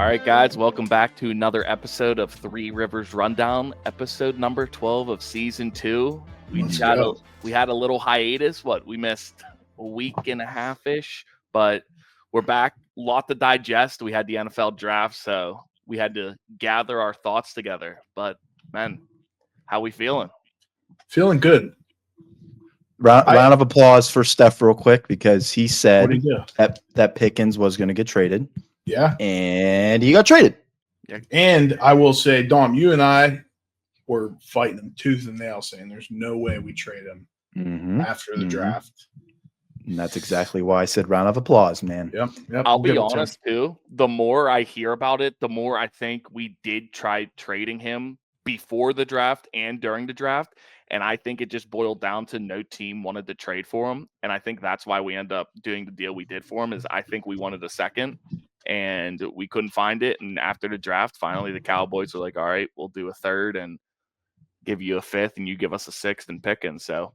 right, guys, welcome back to another episode of Three Rivers Rundown, episode number 12 of season 2. We had a little hiatus. We missed a week and a half-ish, but we're back. A lot to digest. We had the NFL draft, so we had to gather our thoughts together. But, man, how we feeling? Feeling good. Round of applause for Steph real quick because he said that Pickens was going to get traded. Yeah. And he got traded. Yeah. And I will say, Dom, you and I were fighting him tooth and nail saying there's no way we trade him after the draft. And that's exactly why I said round of applause, man. Yep. I'll be honest, too. The more I hear about it, the more I think we did try trading him before the draft and during the draft. And I think it just boiled down to no team wanted to trade for him. And I think that's why we end up doing the deal we did for him is I think we wanted a second and we couldn't find it. And after the draft, finally the Cowboys were like, all right, we'll do a third and give you a fifth and you give us a sixth and Pickens. So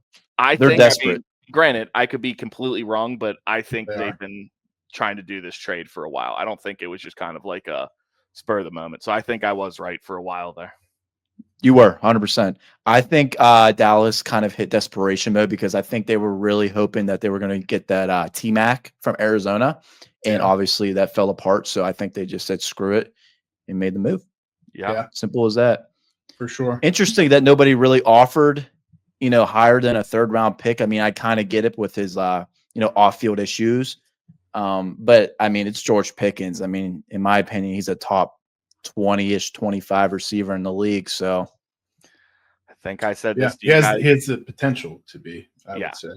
they're desperate. Granted, I could be completely wrong, but I think they've been trying to do this trade for a while. I don't think it was just kind of like a spur of the moment. So I think I was right for a while there. You were 100%. I think Dallas kind of hit desperation mode because I think they were really hoping that they were going to get that T-Mac from Arizona. And obviously that fell apart. So I think they just said, screw it and made the move. Yeah. Simple as that. For sure. Interesting that nobody really offered, higher than a third round pick. I mean, I kind of get it with his, off-field issues. But I mean, it's George Pickens. I mean, in my opinion, he's a top 20-ish, 25 receiver in the league. So I think I said this to you guys. He has the potential to be, I would say.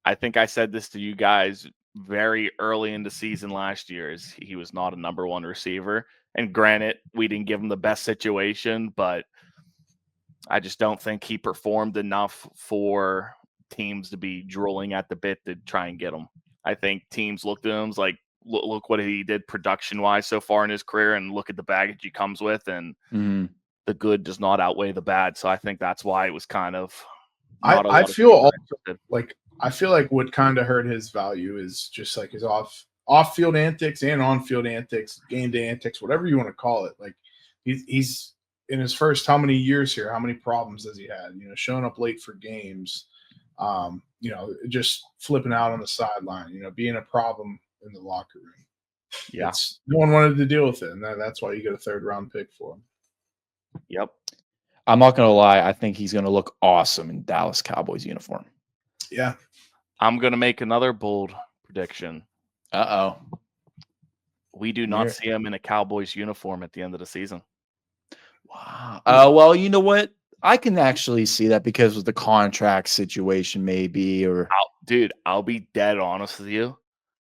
I think I said this to you guys very early in the season last year is he was not a number one receiver. And granted, we didn't give him the best situation, but I just don't think he performed enough for teams to be drooling at the bit to try and get him. I think teams looked at him like, look what he did production-wise so far in his career and look at the baggage he comes with, and the good does not outweigh the bad. So I think that's why it was kind of I feel like what kind of hurt his value is just like his off-field antics and on-field antics, game day antics, whatever you want to call it. Like he's in his first how many years here, how many problems has he had? Showing up late for games, just flipping out on the sideline, being a problem in the locker room. Yeah. No one wanted to deal with it, and that's why you get a third round pick for him. Yep. I'm not going to lie. I think he's going to look awesome in Dallas Cowboys uniform. Yeah. I'm going to make another bold prediction. Uh-oh. We do not see him in a Cowboys uniform at the end of the season. Wow. Well, you know what? I can actually see that because of the contract situation maybe. I'll be dead honest with you.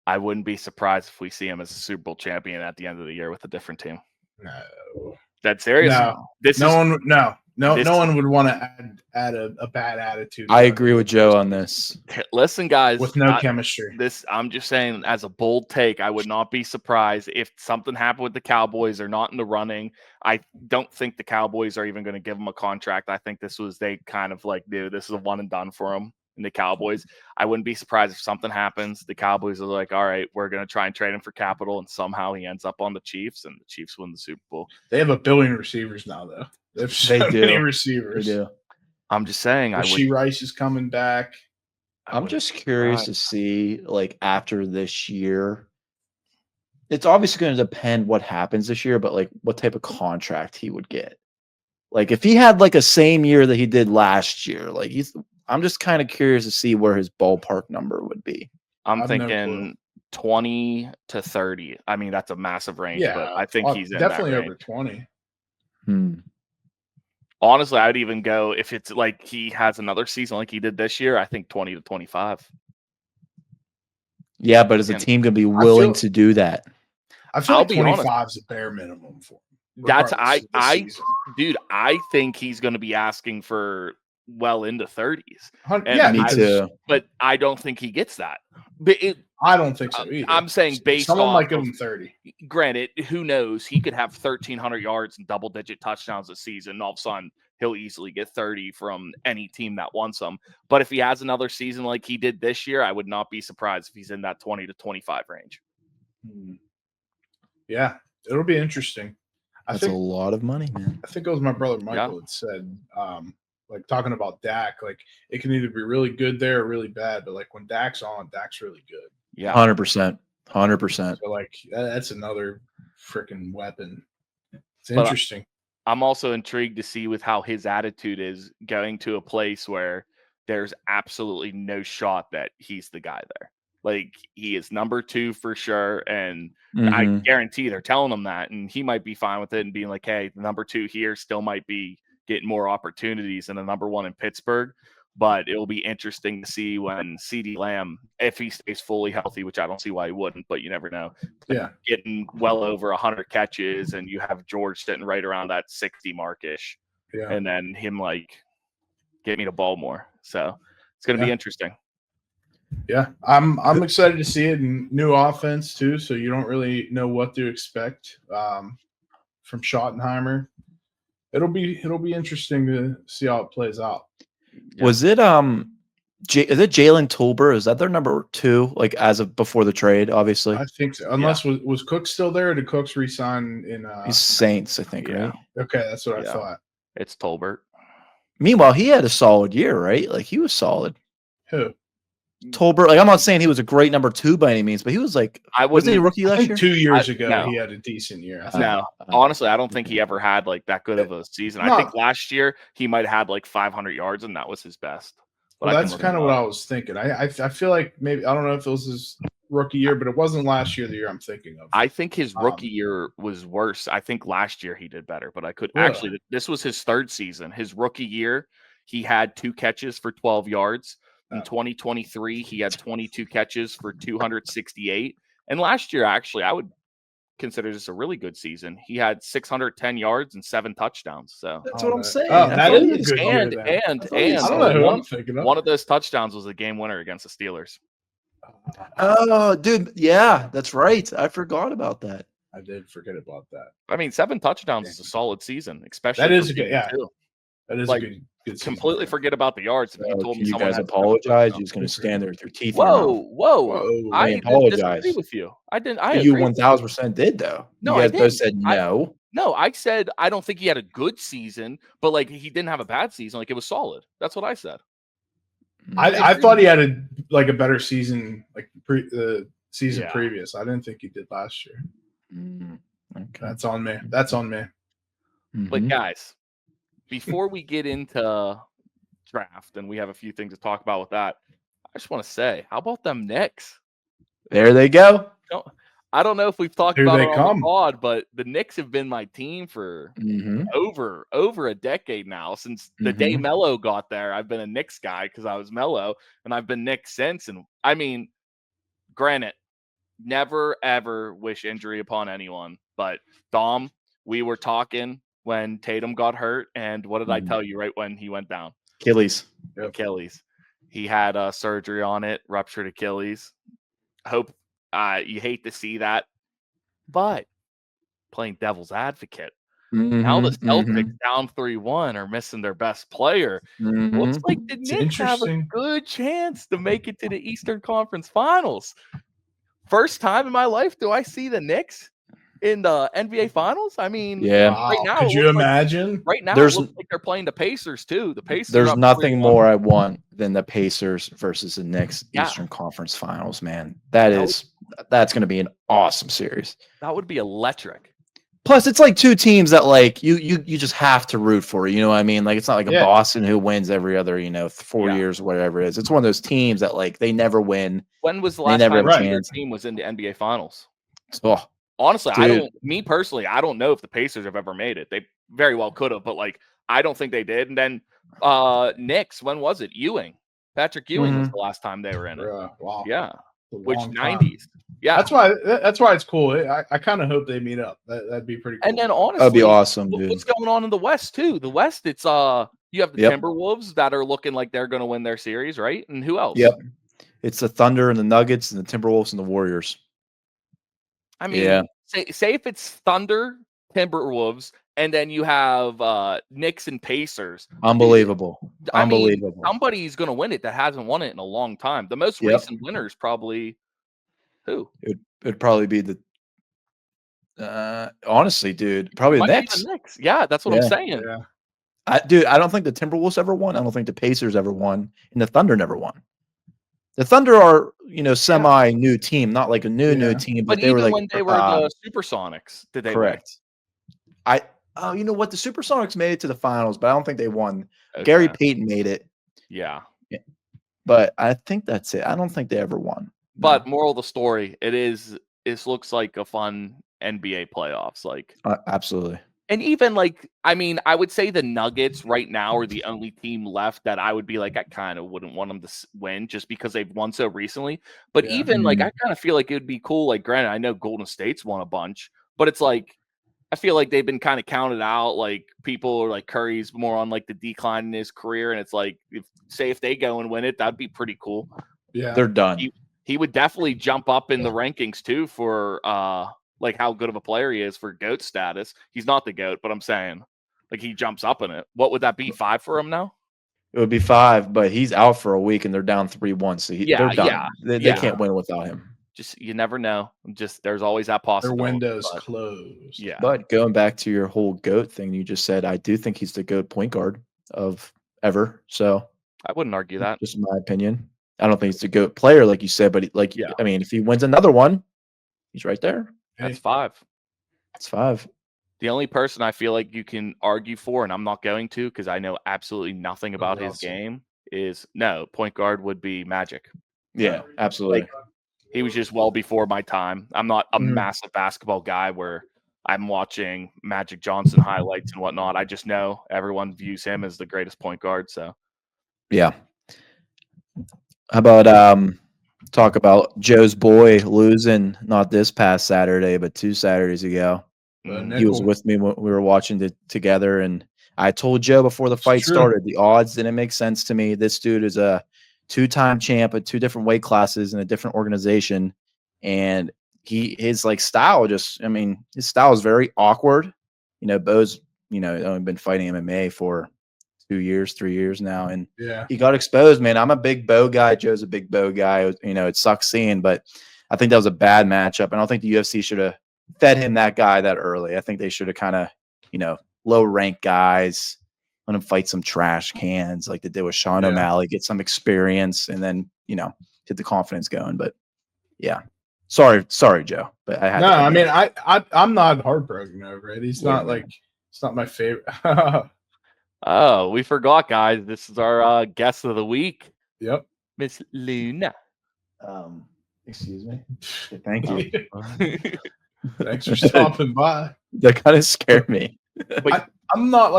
I wouldn't be surprised if we see him as a Super Bowl champion at the end of the year with a different team. No. That's serious. No one would want to add a bad attitude. I agree with Joe on this. Listen, guys, with no chemistry. I'm just saying, as a bold take, I would not be surprised if something happened with the Cowboys. They're not in the running. I don't think the Cowboys are even going to give him a contract. I think they kind of like, dude, this is a one and done for him. In the Cowboys, I wouldn't be surprised if something happens. The Cowboys are like, all right, we're going to try and trade him for capital, and somehow he ends up on the Chiefs, and the Chiefs win the Super Bowl. They have 1 billion receivers now, though. They have so many receivers. They do. I'm just saying. Rice is coming back. I'm just curious to see, like, after this year, it's obviously going to depend what happens this year, but, like, what type of contract he would get. Like, if he had, like, a same year that he did last year, like, I'm just kind of curious to see where his ballpark number would be. I'm thinking 20 to 30. I mean, that's a massive range, but I think he's definitely in that over 20. Honestly, I'd even go if it's like he has another season like he did this year. I think 20 to 25. Yeah, but is the team going to be willing to do that? I feel like 25 is a bare minimum for him. I think he's going to be asking for well into 30s. Me too. But I don't think he gets that. I don't think so either. I'm saying based someone on like him 30. Granted, who knows? He could have 1,300 yards and double-digit touchdowns this season. And all of a sudden, he'll easily get 30 from any team that wants him. But if he has another season like he did this year, I would not be surprised if he's in that 20 to 25 range. Yeah, It'll be interesting. That's a lot of money, man. I think it was my brother Michael that said, like talking about Dak, like it can either be really good there or really bad, but like when Dak's on, Dak's really good. Yeah, 100%, 100%. So like that's another freaking weapon. It's interesting. I'm also intrigued to see with how his attitude is going to a place where there's absolutely no shot that he's the guy there. Like he is number 2 for sure, and I guarantee they're telling him that, and he might be fine with it and being like, "Hey, the number 2 here still might be getting more opportunities than the number 1 in Pittsburgh." But it will be interesting to see when CeeDee Lamb, if he stays fully healthy, which I don't see why he wouldn't, but you never know. Yeah, getting well over 100 catches, and you have George sitting right around that 60 markish, and then him like get me the ball more. So it's going to be interesting. Yeah, I'm excited to see it in new offense too. So you don't really know what to expect from Schottenheimer. It'll be interesting to see how it plays out. Yeah. Was it is it Jalen Tolbert? Is that their number 2? Like as of before the trade, obviously. I think so. Unless was Cook still there, or did Cooks resign in? He's Saints, I think. Right. Okay, that's what I thought. It's Tolbert. Meanwhile, he had a solid year, right? Like he was solid. Who? Tolbert. Like I'm not saying he was a great number 2 by any means, but he was like wasn't he a rookie last year? 2 years ago, he had a decent year. Honestly, I don't think he ever had like that good of a season. I think last year he might have had like 500 yards, and that was his best. But that's kind of what I was thinking. I feel like maybe I don't know if it was his rookie year, but it wasn't last year. The year I'm thinking of. I think his rookie year was worse. I think last year he did better, but I could actually. This was his 3rd season. His rookie year, he had 2 catches for 12 yards. In 2023, he had 22 catches for 268. And last year, actually, I would consider this a really good season. He had 610 yards and 7 touchdowns. So that's what I'm saying. That is a good and I don't know who I'm thinking of. One of those touchdowns was a game winner against the Steelers. Oh, dude, yeah, that's right. I forgot about that. I did forget about that. I mean, 7 touchdowns is a solid season, especially that is a good. Yeah, too. that is like, a good completely forget about the yards. If you told me you guys apologize, you're just going to stand there with your teeth. Whoa! I apologize. Disagree with you. I didn't. You 1,000% did though. No, you guys both said no. No, I said I don't think he had a good season, but like he didn't have a bad season. Like it was solid. That's what I said. I thought he had a better season, like the season previous. I didn't think he did last year. Okay. That's on me. But guys, before we get into draft, and we have a few things to talk about with that, I just want to say, how about them Knicks? There they go. I don't know if we've talked about it on the pod, but the Knicks have been my team for over a decade now. Since the day Melo got there, I've been a Knicks guy because I was Melo, and I've been Knicks since. And I mean, granted, never ever wish injury upon anyone, but Dom, we were talking when Tatum got hurt, and what did I tell you right when he went down? Achilles. He had surgery on it, ruptured Achilles. Hope you hate to see that, but playing devil's advocate. Now the Celtics down 3-1 are missing their best player. Looks like the Knicks have a good chance to make it to the Eastern Conference Finals. First time in my life do I see the Knicks in the NBA Finals. I mean, right now, could you imagine? Right now, it looks like they're playing the Pacers too. The Pacers. There's nothing more I want than the Pacers versus the Knicks Eastern Conference Finals. Man, that's going to be an awesome series. That would be electric. Plus, it's like 2 teams that like you just have to root for. You know what I mean? Like it's not like a Boston who wins every other 4 years or whatever it is. It's one of those teams that like they never win. When was the last time your team was in the NBA Finals? Oh. Honestly, I don't know if the Pacers have ever made it. They very well could have, but like I don't think they did. And then Knicks, when was it? Patrick Ewing was the last time they were in it. Wow. Yeah. Which 90s. Yeah. That's why it's cool. I kind of hope they meet up. That'd be pretty cool. And then honestly, that'd be awesome, dude. What's going on in the West too? The West, it's you have the Timberwolves that are looking like they're going to win their series, right? And who else? Yep. It's the Thunder and the Nuggets and the Timberwolves and the Warriors. I mean, say if it's Thunder, Timberwolves, and then you have Knicks and Pacers. Unbelievable. I mean, somebody's going to win it that hasn't won it in a long time. The most recent winner is probably who? It'd probably be Honestly, dude, probably the Might be Knicks. the Knicks. Yeah, that's what I'm saying. Yeah. I don't think the Timberwolves ever won. I don't think the Pacers ever won, and the Thunder never won. The Thunder are, semi new team, not like a new team, But but they were even like when they were the Supersonics, did they win? correct. You know what? The Supersonics made it to the finals, but I don't think they won. Okay. Gary Payton made it. Yeah. But I think that's it. I don't think they ever won. But moral of the story, it looks like a fun NBA playoffs. Like absolutely. And even like, I mean, I would say the Nuggets right now are the only team left that I would be like, I kind of wouldn't want them to win just because they've won so recently. But even like, I kind of feel like it would be cool. Like, granted, I know Golden State's won a bunch, but it's like, I feel like they've been kind of counted out. Like, people are like, Curry's more on like the decline in his career. And it's like, if they go and win it, that'd be pretty cool. Yeah. They're done. He would definitely jump up in the rankings too for, like how good of a player he is for GOAT status. He's not the GOAT, but I'm saying like he jumps up in it. What would that be? 5 for him now? It would be 5, but he's out for a week and they're down 3-1. So they're done. Yeah. They can't win without him. Just you never know. Just there's always that possibility. Their window's closed. Yeah. But going back to your whole GOAT thing you just said, I do think he's the GOAT point guard of ever. So I wouldn't argue that. Just my opinion. I don't think he's the GOAT player, like you said, but I mean, if he wins another one, he's right there. That's 5. It's 5. The only person I feel like you can argue for, and I'm not going to because I know absolutely nothing about his game, point guard would be Magic. Yeah, absolutely. Like, he was just well before my time. I'm not a massive basketball guy where I'm watching Magic Johnson highlights and whatnot. I just know everyone views him as the greatest point guard. So, yeah. How about talk about Joe's boy losing not this past Saturday, but 2 Saturdays ago. He was with me when we were watching it together, and I told Joe before the fight started, the odds didn't make sense to me. This dude is a 2-time champ at 2 different weight classes in a different organization, and his style his style is very awkward. Bo's only been fighting MMA for 2 years, 3 years now, and he got exposed, man. I'm a big Bo guy. Joe's a big Bo guy. It sucks seeing, but I think that was a bad matchup. I don't think the UFC should have fed him that guy that early. I think they should have kind of, low rank guys, let him fight some trash cans like they did with Sean O'Malley, get some experience, and then, get the confidence going. But yeah, sorry, Joe, but I had no. I mean, I'm not heartbroken over it. He's not it's not my favorite. Oh, we forgot, guys. This is our guest of the week. Yep, Miss Luna. Excuse me. Thank you. Thanks for stopping by. That kind of scared me. I'm not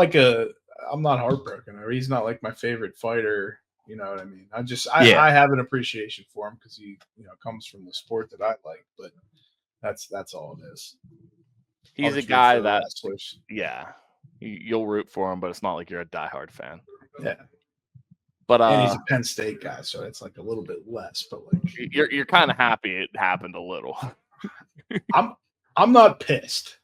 heartbroken over. He's not like my favorite fighter. You know what I mean? I have an appreciation for him because he comes from the sport that I like. But that's all it is. He's a guy that you'll root for him, but it's not like you're a diehard fan. Yeah. But and he's a Penn State guy, so it's like a little bit less. But like you're kind of happy it happened a little. I'm not pissed.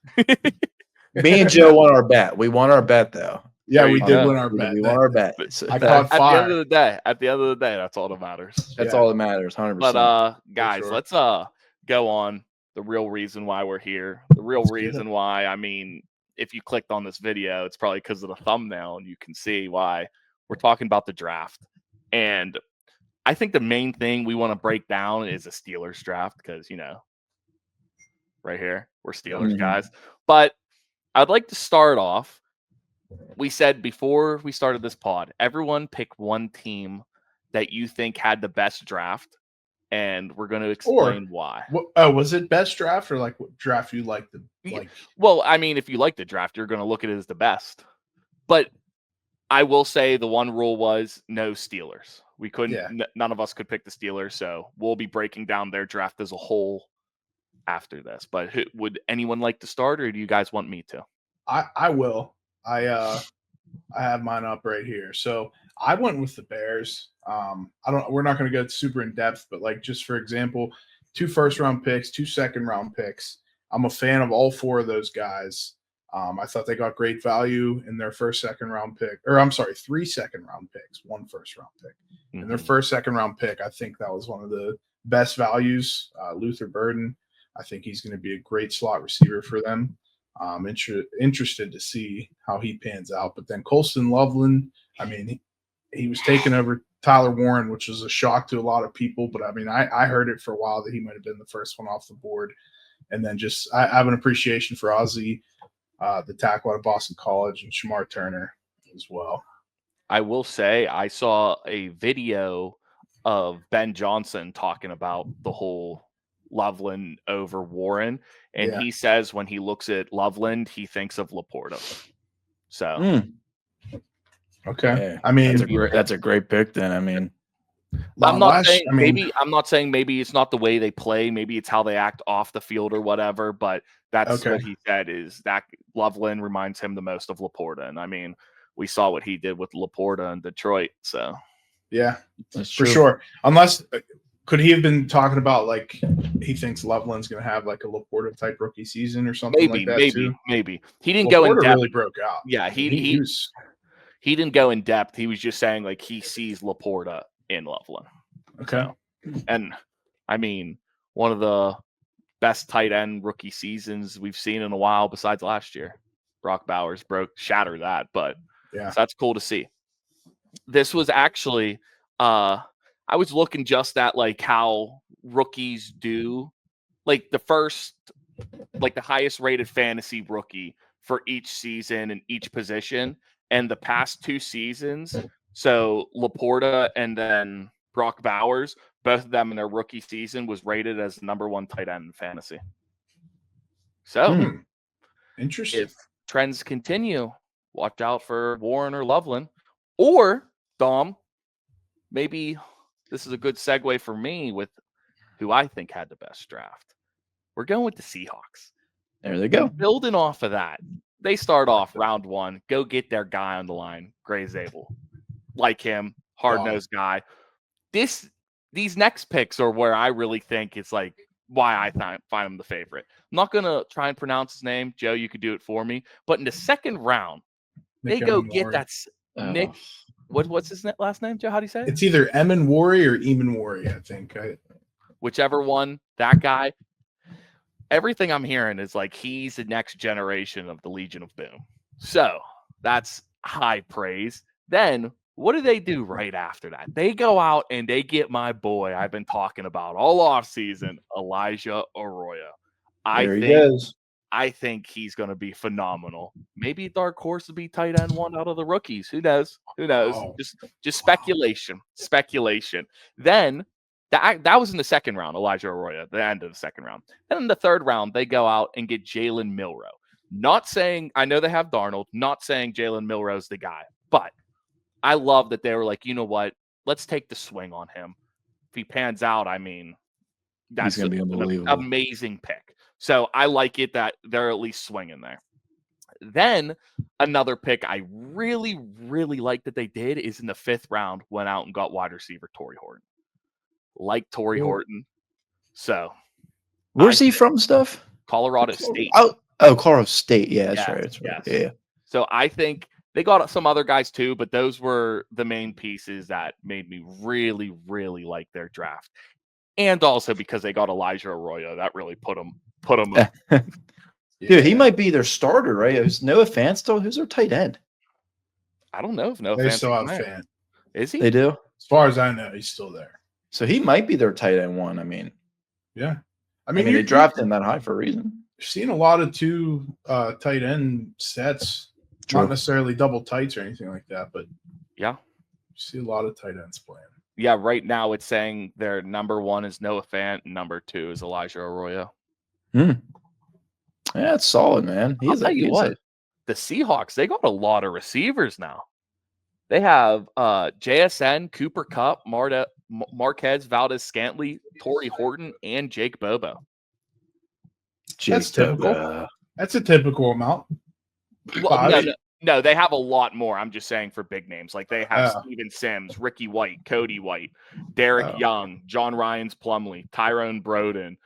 Me and Joe won our bet. We won our bet though. Yeah, we did win our bet. We won our bet. I caught fire. At the end of the day, that's all that matters. That's all that matters. 100%. But guys, let's go on the real reason why we're here. The real reason why. I mean, if you clicked on this video, it's probably because of the thumbnail, and you can see why we're talking about the draft. And I think the main thing we want to break down is a Steelers draft because right here we're Steelers guys. But I'd like to start off. We said before we started this pod, everyone pick one team that you think had the best draft, and we're going to explain why. Was it best draft or like what draft you liked? Well, I mean, if you like the draft, you're going to look at it as the best. But I will say the one rule was no Steelers. We couldn't. None of us could pick the Steelers, so we'll be breaking down their draft as a whole after this. But would anyone like to start, or do you guys want me to? I will. I have mine up right here. So I went with the Bears. We're not going to go super in depth, but like just for example, 2 first-round picks, 2 second-round picks. I'm a fan of all 4 of those guys. I thought they got great value in their 1st, 2nd-round pick, or I'm sorry, 3 second-round picks, 1 first-round pick. In their 1st, 2nd-round pick, I think that was one of the best values. Luther Burden, I think he's going to be a great slot receiver for them. Interested to see how he pans out. But then Colston Loveland, I mean, he was taking over Tyler Warren, which was a shock to a lot of people. But I mean, I heard it for a while that he might have been the first one off the board. And then just I have an appreciation for Ozzie, the tackle out of Boston College, and Shamar Turner as well. I will say I saw a video of Ben Johnson talking about the whole Loveland over Warren, and he says when he looks at Loveland, he thinks of Laporta. So, okay, yeah. I mean that's a great pick. Then I mean, I'm not saying maybe it's not the way they play, maybe it's how they act off the field or whatever. But that's what he said is that Loveland reminds him the most of Laporta, and I mean, we saw what he did with Laporta in Detroit. So, yeah, that's for sure. Unless. Could he have been talking about like he thinks Loveland's going to have like a Laporta type rookie season or something like that too? Maybe he didn't go in depth. Really broke out. Yeah, he didn't go in depth. He was just saying like he sees Laporta in Loveland. Okay, and I mean one of the best tight end rookie seasons we've seen in a while, besides last year. Brock Bowers shattered that, but so that's cool to see. This was actually. I was looking just at like how rookies do, like the highest rated fantasy rookie for each season and each position, and the past 2 seasons. So Laporta and then Brock Bowers, both of them in their rookie season was rated as the #1 tight end in fantasy. So interesting. If trends continue, watch out for Warren or Loveland, or Dom, maybe. This is a good segue for me with who I think had the best draft. We're going with the Seahawks. There they go. Building off of that, they start off round 1. Go get their guy on the line, Gray Zabel. Like him, hard-nosed guy. These next picks are where I really think it's like why I find him the favorite. I'm not going to try and pronounce his name. Joe, you could do it for me. But in the second round, they go get that Nick. What's his last name, Joe? How do you say it? It's either Emin Worry or Eamon Worry, I think. Whichever one, that guy. Everything I'm hearing is like he's the next generation of the Legion of Boom. So that's high praise. Then what do they do right after that? They go out and they get my boy I've been talking about all offseason, Elijah Arroyo. I think he's going to be phenomenal. Maybe dark horse will be tight end 1 out of the rookies. Who knows? Oh. Just speculation. Then that was in the second round, Elijah Arroyo, the end of the second round. Then in the third round, they go out and get Jalen Milroe. Not saying, I know they have Darnold, not saying Jalen Milroe's the guy, but I love that they were like, you know what? Let's take the swing on him. If he pans out, I mean, that's going to be unbelievable. An amazing pick. So I like it that they're at least swinging there. Then another pick I really, really like that they did is in the 5th round, went out and got wide receiver Torrey Horton. Like Torrey Horton. So. Where's he from, Steph? Colorado State. Oh, Colorado State. Yeah, that's right. That's right. Yes. Yeah. So I think they got some other guys too, but those were the main pieces that made me really, really like their draft. And also because they got Elijah Arroyo, that really put them up. Dude, he might be their starter, right? Is Noah Fant still? Who's their tight end? I don't know if Noah They Fant still have Fant. Is he? They do? As far as I know, he's still there. So he might be their tight end 1. I mean, yeah. I mean they drafted him that high for a reason. You're seeing a lot of 2 tight end sets. True. Not necessarily double tights or anything like that, but yeah, you see a lot of tight ends playing. Yeah, right now it's saying their #1 is Noah Fant, and #2 is Elijah Arroyo. Yeah, it's solid, man. I'll tell you what, the Seahawks, they got a lot of receivers now. They have JSN, Cooper Kupp, Marquez, Valdez-Scantling, Torrey Horton, and Jake Bobo. That's typical. That's a typical amount. Well, no, they have a lot more. I'm just saying for big names. Like they have Steven Sims, Ricky White, Cody White, Derek Young, John Ryans Plumlee, Tyrone Broden,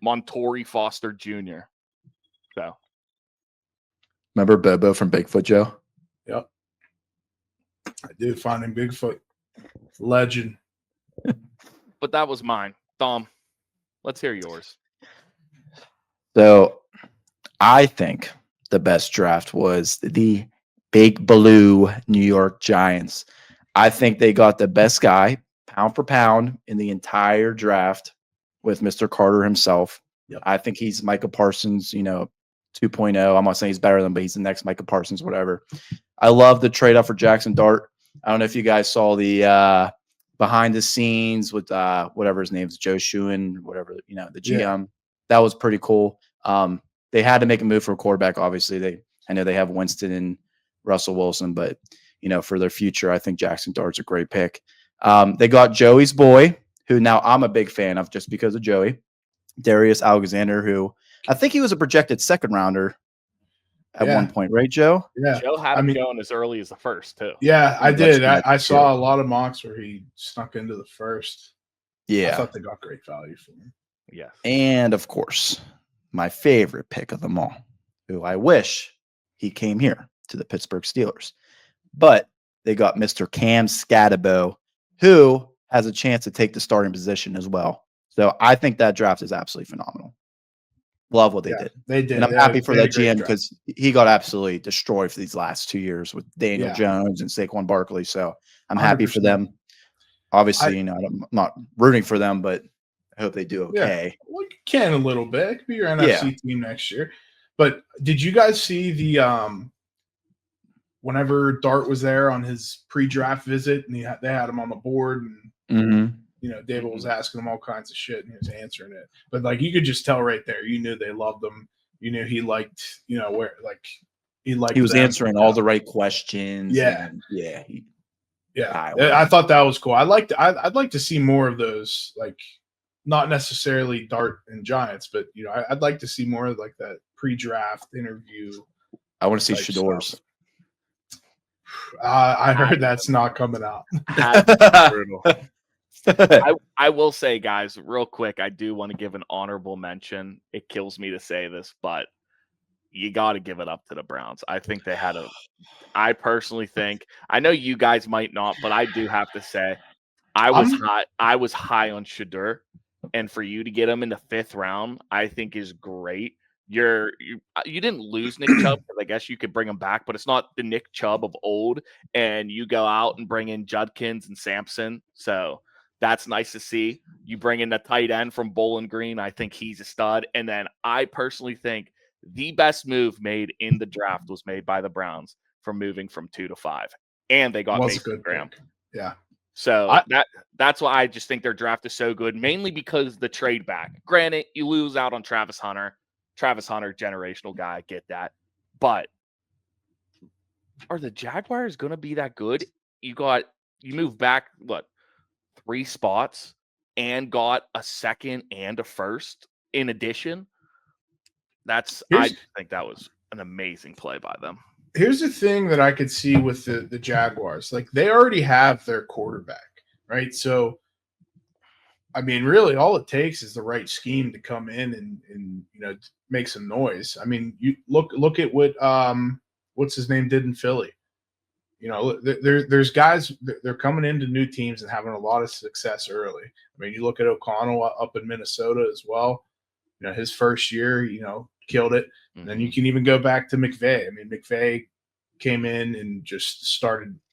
Montori Foster Jr. So. Remember Bobo from Bigfoot, Joe? Yep. I did find him Bigfoot. Legend. But that was mine. Dom, let's hear yours. So I think the best draft was the Big Blue New York Giants. I think they got the best guy, pound for pound, in the entire draft with Mr. Carter himself. Yep. I think he's Micah Parsons, 2.0. I'm not saying he's better than, but he's the next Micah Parsons, whatever. I love the trade up for Jackson Dart. I don't know if you guys saw the behind the scenes with whatever his name is, Joe Schuin, whatever, the GM. Yeah. That was pretty cool. They had to make a move for a quarterback. Obviously, I know they have Winston and Russell Wilson, but for their future, I think Jackson Dart's a great pick. They got Joey's boy, who now I'm a big fan of just because of Joey, Darius Alexander, who I think he was a projected second rounder at one point, right, Joe? Yeah, Joe had him going as early as the first too. Yeah, I did. I saw a lot of mocks where he snuck into the first. Yeah, I thought they got great value for him. Yes, and of course, my favorite pick of them all, who I wish he came here to the Pittsburgh Steelers, but they got Mr. Cam Scatabo, who has a chance to take the starting position as well. So I think that draft is absolutely phenomenal. Love what they did. They did. And I'm happy for that GM because he got absolutely destroyed for these last 2 years with Daniel Jones and Saquon Barkley. So I'm 100%. Happy for them. Obviously, I'm not rooting for them, but I hope they do okay. Yeah. Well, you can a little bit. It could be your NFC team next year. But did you guys see the whenever Dart was there on his pre-draft visit and they had him on the board and David was asking him all kinds of shit and he was answering it. But like you could just tell right there, you knew they loved him. You knew he liked, where like he liked. He was answering all the right questions. Yeah, and, I thought that was cool. I'd like to see more of those, like not necessarily Dart and Giants, but I'd like to see more of like that pre-draft interview. I want to see Shador's. I heard that's not coming out. Brutal. I will say, guys, real quick, I do want to give an honorable mention. It kills me to say this, but you got to give it up to the Browns. I think they had I personally think, I know you guys might not, but I do have to say, I was high on Shedeur, and for you to get him in the 5th round, I think is great. You didn't lose Nick Chubb because I guess you could bring him back, but it's not the Nick Chubb of old. And you go out and bring in Judkins and Sampson, so that's nice to see. You bring in the tight end from Bowling Green. I think he's a stud. And then I personally think the best move made in the draft was made by the Browns for moving from 2 to 5, and they got Mason Graham. Yeah. So that's why I just think their draft is so good, mainly because the trade back. Granted, you lose out on Travis Hunter, generational guy, get that. But are the Jaguars going to be that good? You move back, 3 spots and got a second and a first in addition. I think that was an amazing play by them. Here's the thing that I could see with the Jaguars. Like they already have their quarterback, right? So I mean, really, all it takes is the right scheme to come in and make some noise. I mean, you look at what what's his name did in Philly. There's guys, they're coming into new teams and having a lot of success early. I mean, you look at O'Connell up in Minnesota as well. His first year, killed it. And then you can even go back to McVay. I mean, McVay came in and just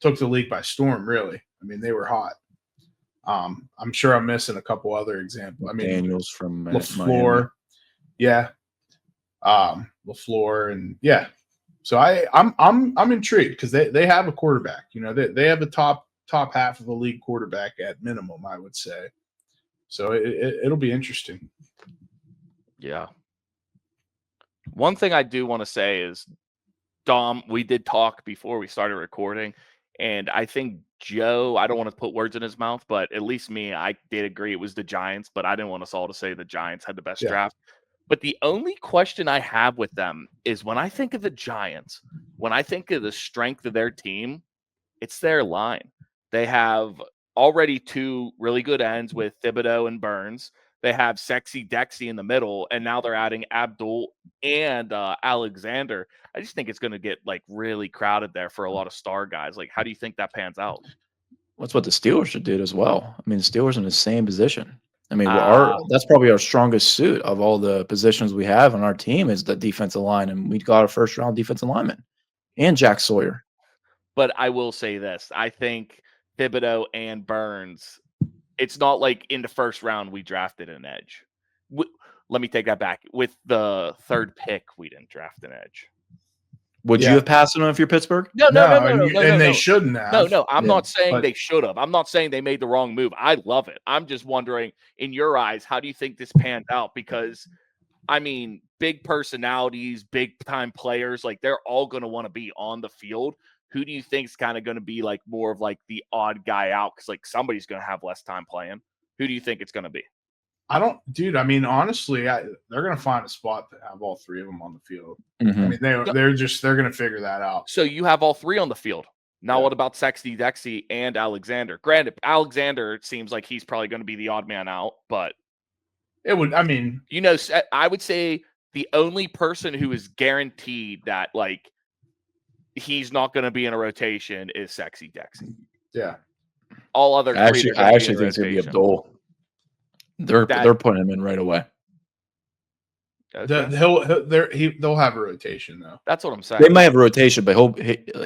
took the league by storm, really. I mean, they were hot. I'm sure I'm missing a couple other examples. I mean, Daniels from LaFleur. Yeah. LaFleur and yeah. So I'm intrigued because they have a quarterback. They have a top half of the league quarterback at minimum, I would say. So it'll be interesting. Yeah. One thing I do want to say is, Dom, we did talk before we started recording, and I think Joe, I don't want to put words in his mouth, but at least me, I did agree it was the Giants, but I didn't want us all to say the Giants had the best draft. But the only question I have with them is when I think of the Giants, when I think of the strength of their team, it's their line. They have already 2 really good ends with Thibodeau and Burns. They have Sexy Dexy in the middle, and now they're adding Abdul and Alexander. I just think it's going to get really crowded there for a lot of star guys. How do you think that pans out? That's what the Steelers should do as well. I mean, the Steelers in the same position. I mean, that's probably our strongest suit of all the positions we have on our team is the defensive line, and we got a first-round defensive lineman and Jack Sawyer. But I will say this: I think Thibodeau and Burns. It's not like in the first round we drafted an edge. Let me take that back. With the third pick, we didn't draft an edge. Would you have passed on him if you're Pittsburgh? No. And they shouldn't have. No. I'm not saying they should have. I'm not saying they made the wrong move. I love it. I'm just wondering, in your eyes, how do you think this panned out? Because, I mean, big personalities, big time players, like they're all going to want to be on the field. Who do you think is kind of going to be like more of like the odd guy out? Because like somebody's going to have less time playing. Who do you think it's going to be? I mean, honestly, they're going to find a spot to have all three of them on the field. Mm-hmm. I mean, they're going to figure that out. So you have all three on the field. Now, what about Sexty, Dexy, and Alexander? Granted, Alexander, it seems like he's probably going to be the odd man out, but it would, I mean, you know, I would say the only person who is guaranteed that like he's not going to be in a rotation is Sexy, Dexy. Yeah. All other I actually think it's going to be Abdul. They're putting him in right away. Okay. They'll have a rotation though. That's what I'm saying. They might have a rotation, but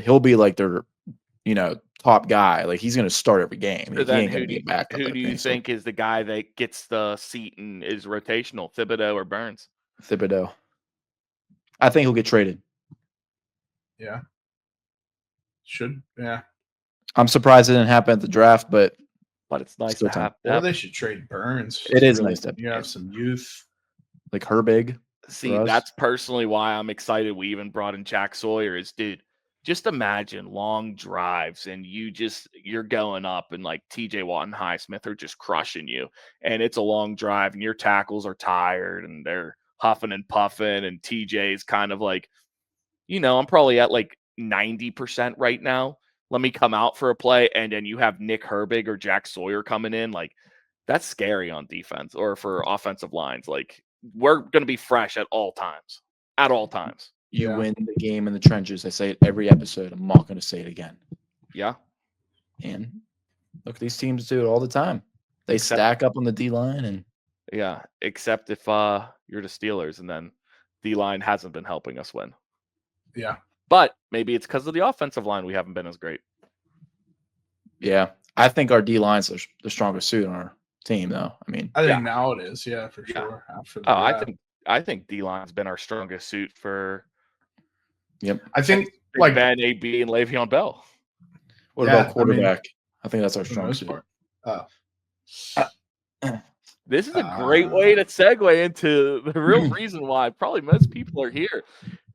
he'll be like their top guy. Like he's going to start every game. So then who do you think is the guy that gets the seat and is rotational? Thibodeau or Burns? Thibodeau. I think he'll get traded. Yeah. Yeah. I'm surprised it didn't happen at the draft, but it's nice to have. Or they should trade Burns. It is nice to have some youth. Like Herbig. See, that's personally why I'm excited we even brought in Jack Sawyer is, dude, just imagine long drives and you're going up and like TJ Watt and Highsmith are just crushing you. And it's a long drive and your tackles are tired and they're huffing and puffing and TJ is kind of like, I'm probably at like 90% right now. Let me come out for a play, and then you have Nick Herbig or Jack Sawyer coming in. Like, that's scary on defense or for offensive lines. Like, we're going to be fresh at all times. At all times. You win the game in the trenches. I say it every episode. I'm not going to say it again. Yeah. And look, these teams do it all the time. They stack up on the D-line. And yeah, except if you're the Steelers, and then D-line hasn't been helping us win. Yeah. But maybe it's because of the offensive line we haven't been as great. Yeah. I think our D-line's the strongest suit on our team, though. I mean, I think now it is, for sure. I think D-line's been our strongest suit for. Yep. I think like Ben, AB, and Le'Veon Bell. What about quarterback? I think that's our strongest suit. This is a great way to segue into the real reason why probably most people are here.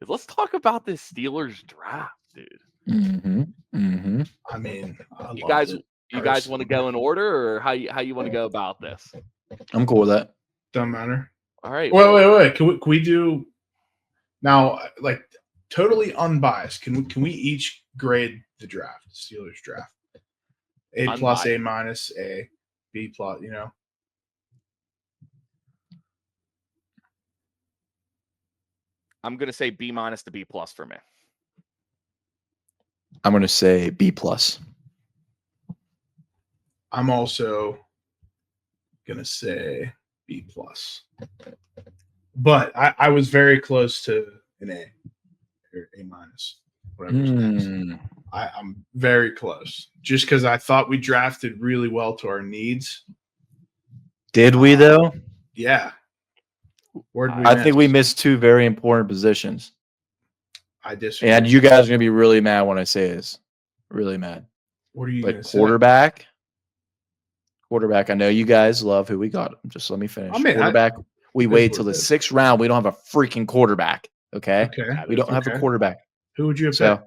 Let's talk about this Steelers draft, dude. Mm-hmm. Mm-hmm. I mean, you guys want to go in order, or how you want to go about this? I'm cool with that. Doesn't matter. All right. Wait. Can we do now? Like totally unbiased. Can we each grade the draft, Steelers draft? A+, A-, A, B+. I'm going to say B- to B+ for me. I'm going to say B+. I'm also going to say B+. But I was very close to an A or A-, whatever's next. I'm very close. Just because I thought we drafted really well to our needs. Did we, though? Yeah. I think we missed two very important positions. I disagree. And you guys are going to be really mad when I say this. Really mad. What are you going to say? Quarterback. I know you guys love who we got. Just let me finish. Quarterback. We wait till the 6th round. We don't have a freaking quarterback. Okay. We don't have a quarterback. Who would you have picked?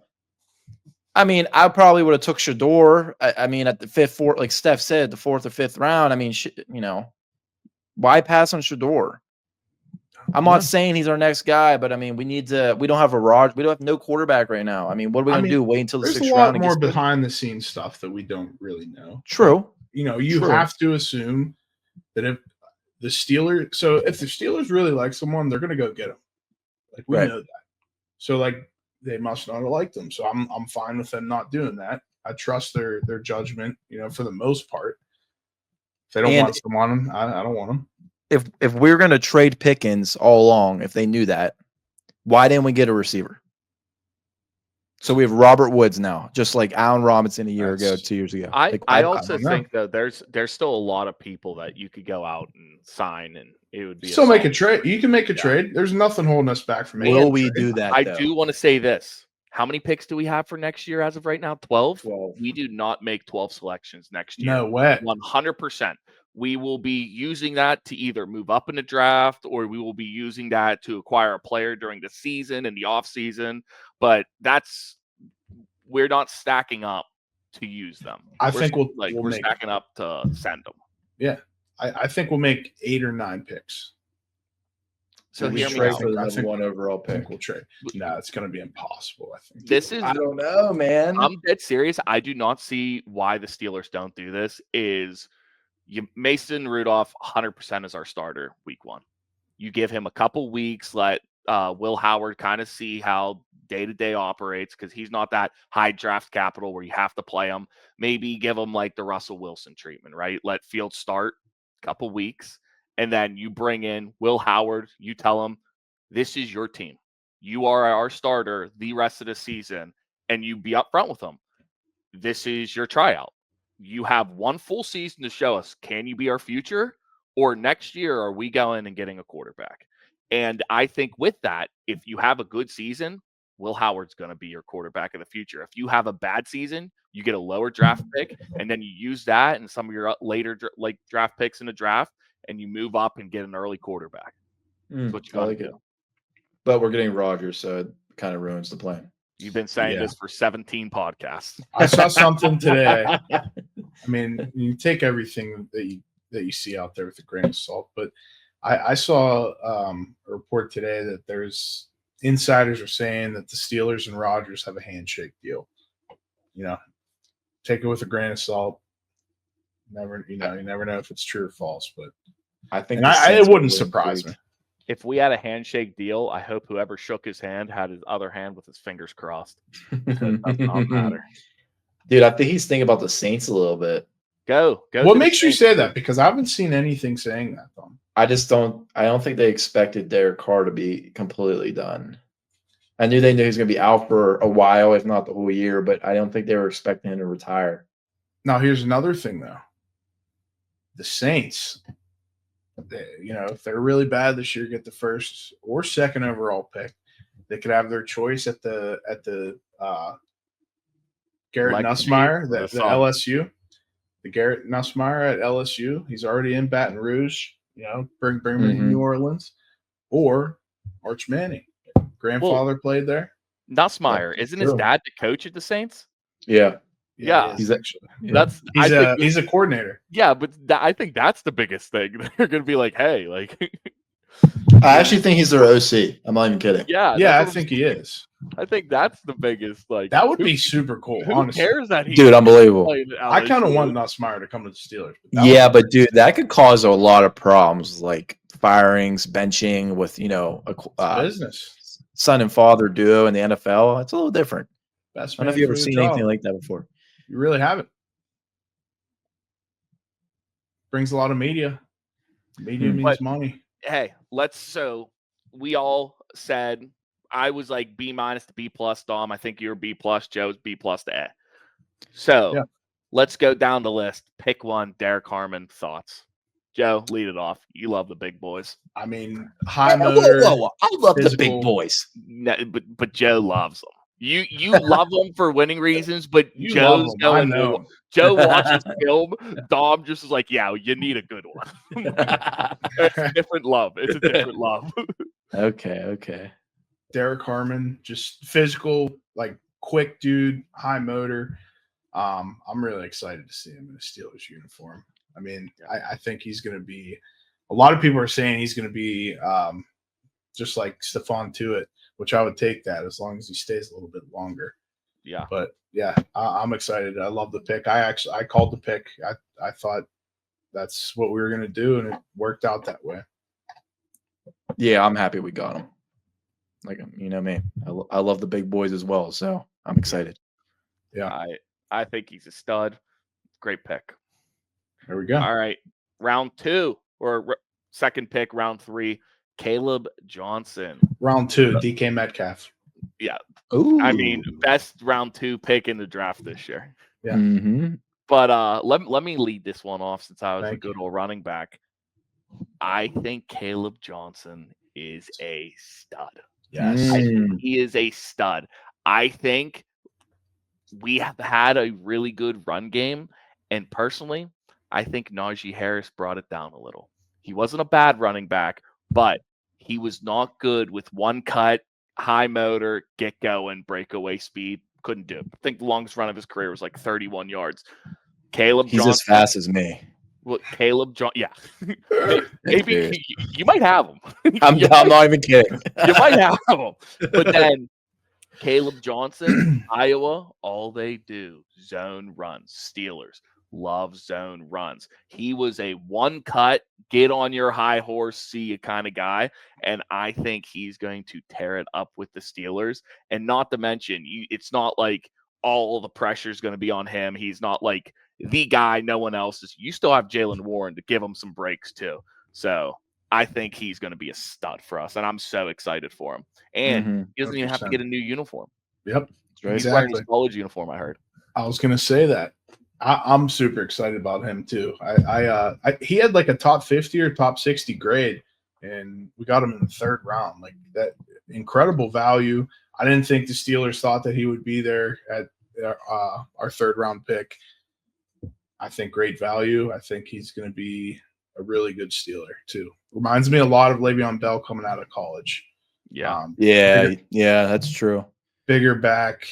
I mean, I probably would have took Shador. I mean, at the 5th, 4th, like Steph said, the 4th or 5th round. I mean, why pass on Shador? I'm not saying he's our next guy, but I mean, we don't have we don't have no quarterback right now. I mean, what are we going to do? Wait until the 6th round? There's a lot more behind the scenes stuff that we don't really know. True. You have to assume that if the Steelers really like someone, they're going to go get them. Like we know that. So like they must not have liked them. So I'm fine with them not doing that. I trust their judgment, for the most part. If they don't want him, I don't want him. If we're going to trade Pickens all along, if they knew that, why didn't we get a receiver? So we have Robert Woods now, just like Allen Robinson a year ago, 2 years ago. I also think though there's still a lot of people that you could go out and sign, and it would be still make a trade. You can make a trade. There's nothing holding us back from Will we do that? I do want to say this. How many picks do we have for next year as of right now? 12? 12. We do not make 12 selections next year. No way. 100%. We will be using that to either move up in the draft, or we will be using that to acquire a player during the season and the off season. But we're not stacking up to use them. I think we're stacking up to send them. Yeah, I think we'll make 8 or 9 picks. So hear me out. I think 1 overall pick. We'll trade. No, it's going to be impossible. I think I don't know, man. I'm dead serious. I do not see why the Steelers don't do this. Mason Rudolph 100% is our starter week 1. You give him a couple weeks, let Will Howard kind of see how day-to-day operates, because he's not that high draft capital where you have to play him. Maybe give him like the Russell Wilson treatment, right? Let Fields start a couple weeks, and then you bring in Will Howard. You tell him, this is your team. You are our starter the rest of the season, and you be upfront with them. This is your tryout. You have 1 full season to show us, can you be our future? Or next year, are we going and getting a quarterback? And I think with that, if you have a good season, Will Howard's going to be your quarterback of the future. If you have a bad season, you get a lower draft pick, and then you use that and some of your later draft picks in the draft, and you move up and get an early quarterback. That's what you got to do. But we're getting Rodgers, so it kind of ruins the plan. You've been saying this for 17 podcasts. I saw something today. I mean, you take everything that you see out there with a grain of salt, but I saw a report today that there's insiders are saying that the Steelers and Rodgers have a handshake deal. Take it with a grain of salt. You never know if it's true or false, but I think it wouldn't surprise me. If we had a handshake deal, I hope whoever shook his hand had his other hand with his fingers crossed. Does not matter. Dude, I think he's thinking about the Saints a little bit. Go. What makes you say that? Because I haven't seen anything saying that, though. I don't think they expected Derek Carr to be completely done. I knew they knew he was going to be out for a while, if not the whole year, but I don't think they were expecting him to retire. Now, here's another thing, though. The Saints, if they're really bad this year, get the 1st or 2nd overall pick. They could have their choice at the Garrett Nussmeier, the LSU. The Garrett Nussmeier at LSU. He's already in Baton Rouge. Bring him to New Orleans, or Arch Manning. Grandfather played there. Nussmeier, isn't his dad the coach at the Saints? Yeah. He's actually. He's a coordinator. Yeah, but I think that's the biggest thing. They're going to be like, hey, I actually think he's their OC. I'm not even kidding. Yeah, I think he is. I think that's the biggest. That would be super cool. Who honestly. cares that dude, unbelievable. I kind of want Nussmeier to come to the Steelers. But dude, that could cause a lot of problems, like firings, benching with a business son and father duo in the NFL. It's a little different. I don't know if you've ever seen anything like that before. You really haven't. Brings a lot of media. Media means money. Hey, so we all said I was like B- to B+, Dom. I think you're B+, Joe's B+ to A. So let's go down the list. Pick one. Derek Harmon, thoughts. Joe, lead it off. You love the big boys. I mean, high motor. Whoa. I love the big boys. No, but Joe loves them. You love them for winning reasons, but Joe's going. Joe watches film. Dom just is like, yeah, you need a good one. It's a different love. It's a different love. Okay. Derek Harmon, just physical, like quick dude, high motor. I'm really excited to see him in a Steelers uniform. I mean, I think he's going to be. A lot of people are saying he's going to be just like Stephon Tuitt, which I would take that as long as he stays a little bit longer. Yeah. But I'm excited. I love the pick. I called the pick. I thought that's what we were going to do, and it worked out that way. Yeah, I'm happy we got him. Like, me. I love the big boys as well, so I'm excited. Yeah. I think he's a stud. Great pick. There we go. All right. round 2 or second pick, round 3, Caleb Johnson. Round 2, DK Metcalf. Yeah. Ooh. I mean, best round 2 pick in the draft this year. Yeah. Mm-hmm. But let me lead this one off since I was Thank a good old running back. I think Caleb Johnson is a stud. Yes. I think he is a stud. I think we have had a really good run game. And personally, I think Najee Harris brought it down a little. He wasn't a bad running back, but he was not good with one cut, high motor, get going, breakaway speed. Couldn't do it. I think the longest run of his career was like 31 yards. Caleb He's Johnson. as fast as me. Well, Caleb Johnson. Yeah. Maybe you might have him. I'm not even kidding. You might have him. But then Caleb Johnson, Iowa, all they do, zone runs. Steelers love zone runs. He was a one cut, get on your high horse, see you kind of guy. And I think he's going to tear it up with the Steelers. And not to mention, it's not like all the pressure is going to be on him. He's not like the guy no one else is. You still have Jalen Warren to give him some breaks too. So I think he's going to be a stud for us. And I'm so excited for him. And he doesn't even have to get a new uniform. Yep. He's wearing his college uniform, I heard. I was going to say that. I'm super excited about him too. He had like a top 50 or top 60 grade, and we got him in the 3rd round. Like that, incredible value. I didn't think the Steelers thought that he would be there at our 3rd round pick. I think great value. I think he's going to be a really good Steeler too. Reminds me a lot of Le'Veon Bell coming out of college. Yeah. Yeah, that's true. Bigger back,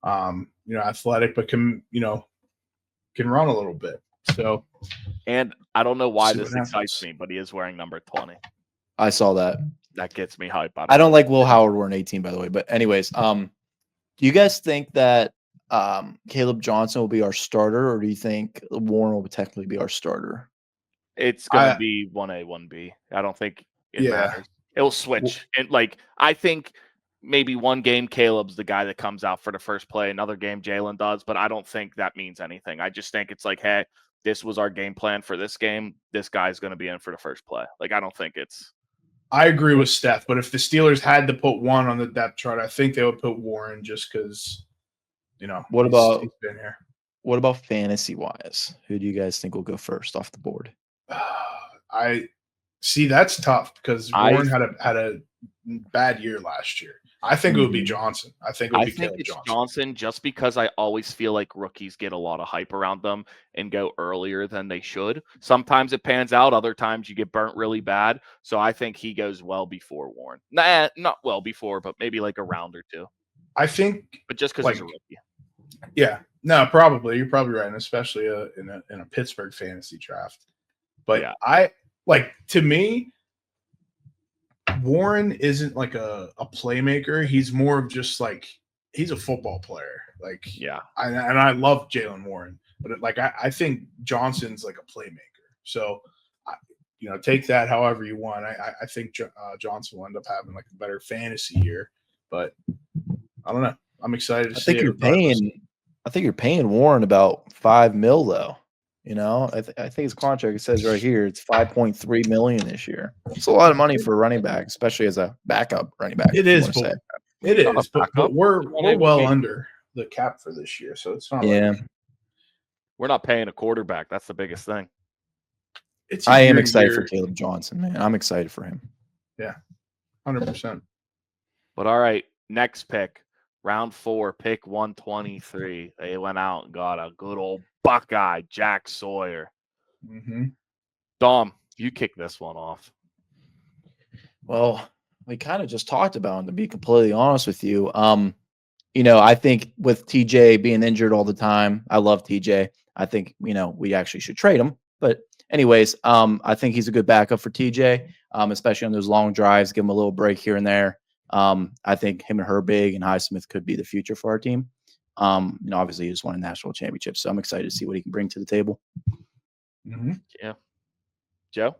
athletic, but can run a little bit. So, and I don't know why this excites me, but he is wearing number 20. I saw that. That gets me hype. I don't like Will Howard wearing 18, by the way. But anyways, do you guys think that Caleb Johnson will be our starter, or do you think Warren will technically be our starter? It's going to be 1A, 1B. I don't think it matters. It will switch. And I think maybe one game Caleb's the guy that comes out for the first play. Another game Jalen does, but I don't think that means anything. I just think it's like, hey, this was our game plan for this game. This guy's going to be in for the first play. I don't think it's. I agree with Steph, but if the Steelers had to put one on the depth chart, I think they would put Warren just because, he's been here. What about fantasy wise? Who do you guys think will go first off the board? I see that's tough because Warren had a bad year last year. I think it would be Johnson. I think it's Johnson just because I always feel like rookies get a lot of hype around them and go earlier than they should. Sometimes it pans out. Other times you get burnt really bad. So I think he goes well before Warren. Nah, not well before, but maybe like a round or two. I think. But just because he's a rookie. Yeah. No, probably. You're probably right, and especially in a Pittsburgh fantasy draft. But to me, Warren isn't like a playmaker. He's more of just he's a football player. And I love Jalen Warren, but I think Johnson's like a playmaker. So, take that however you want. I think Johnson will end up having like a better fantasy year, but I don't know. I'm excited to see. I think you're paying Warren about $5 million though. I think his contract, it says right here, it's $5.3 million this year. It's a lot of money for a running back, especially as a backup running back. It is, but we're well under the cap for this year, so it's not. Yeah, we're not paying a quarterback. That's the biggest thing. I am excited for Caleb Johnson, man. I'm excited for him. Yeah, 100%. But all right, next pick, round 4, pick 123. They went out and got a good old Buckeye, Jack Sawyer. Dom, you kick this one off. Well, we kind of just talked about him, to be completely honest with you. I think with TJ being injured all the time, I love TJ. I think, we actually should trade him. But anyways, I think he's a good backup for TJ, especially on those long drives, give him a little break here and there. I think him and Herbig and Highsmith could be the future for our team. Obviously he just won a national championship, so I'm excited to see what he can bring to the table. Yeah. Joe?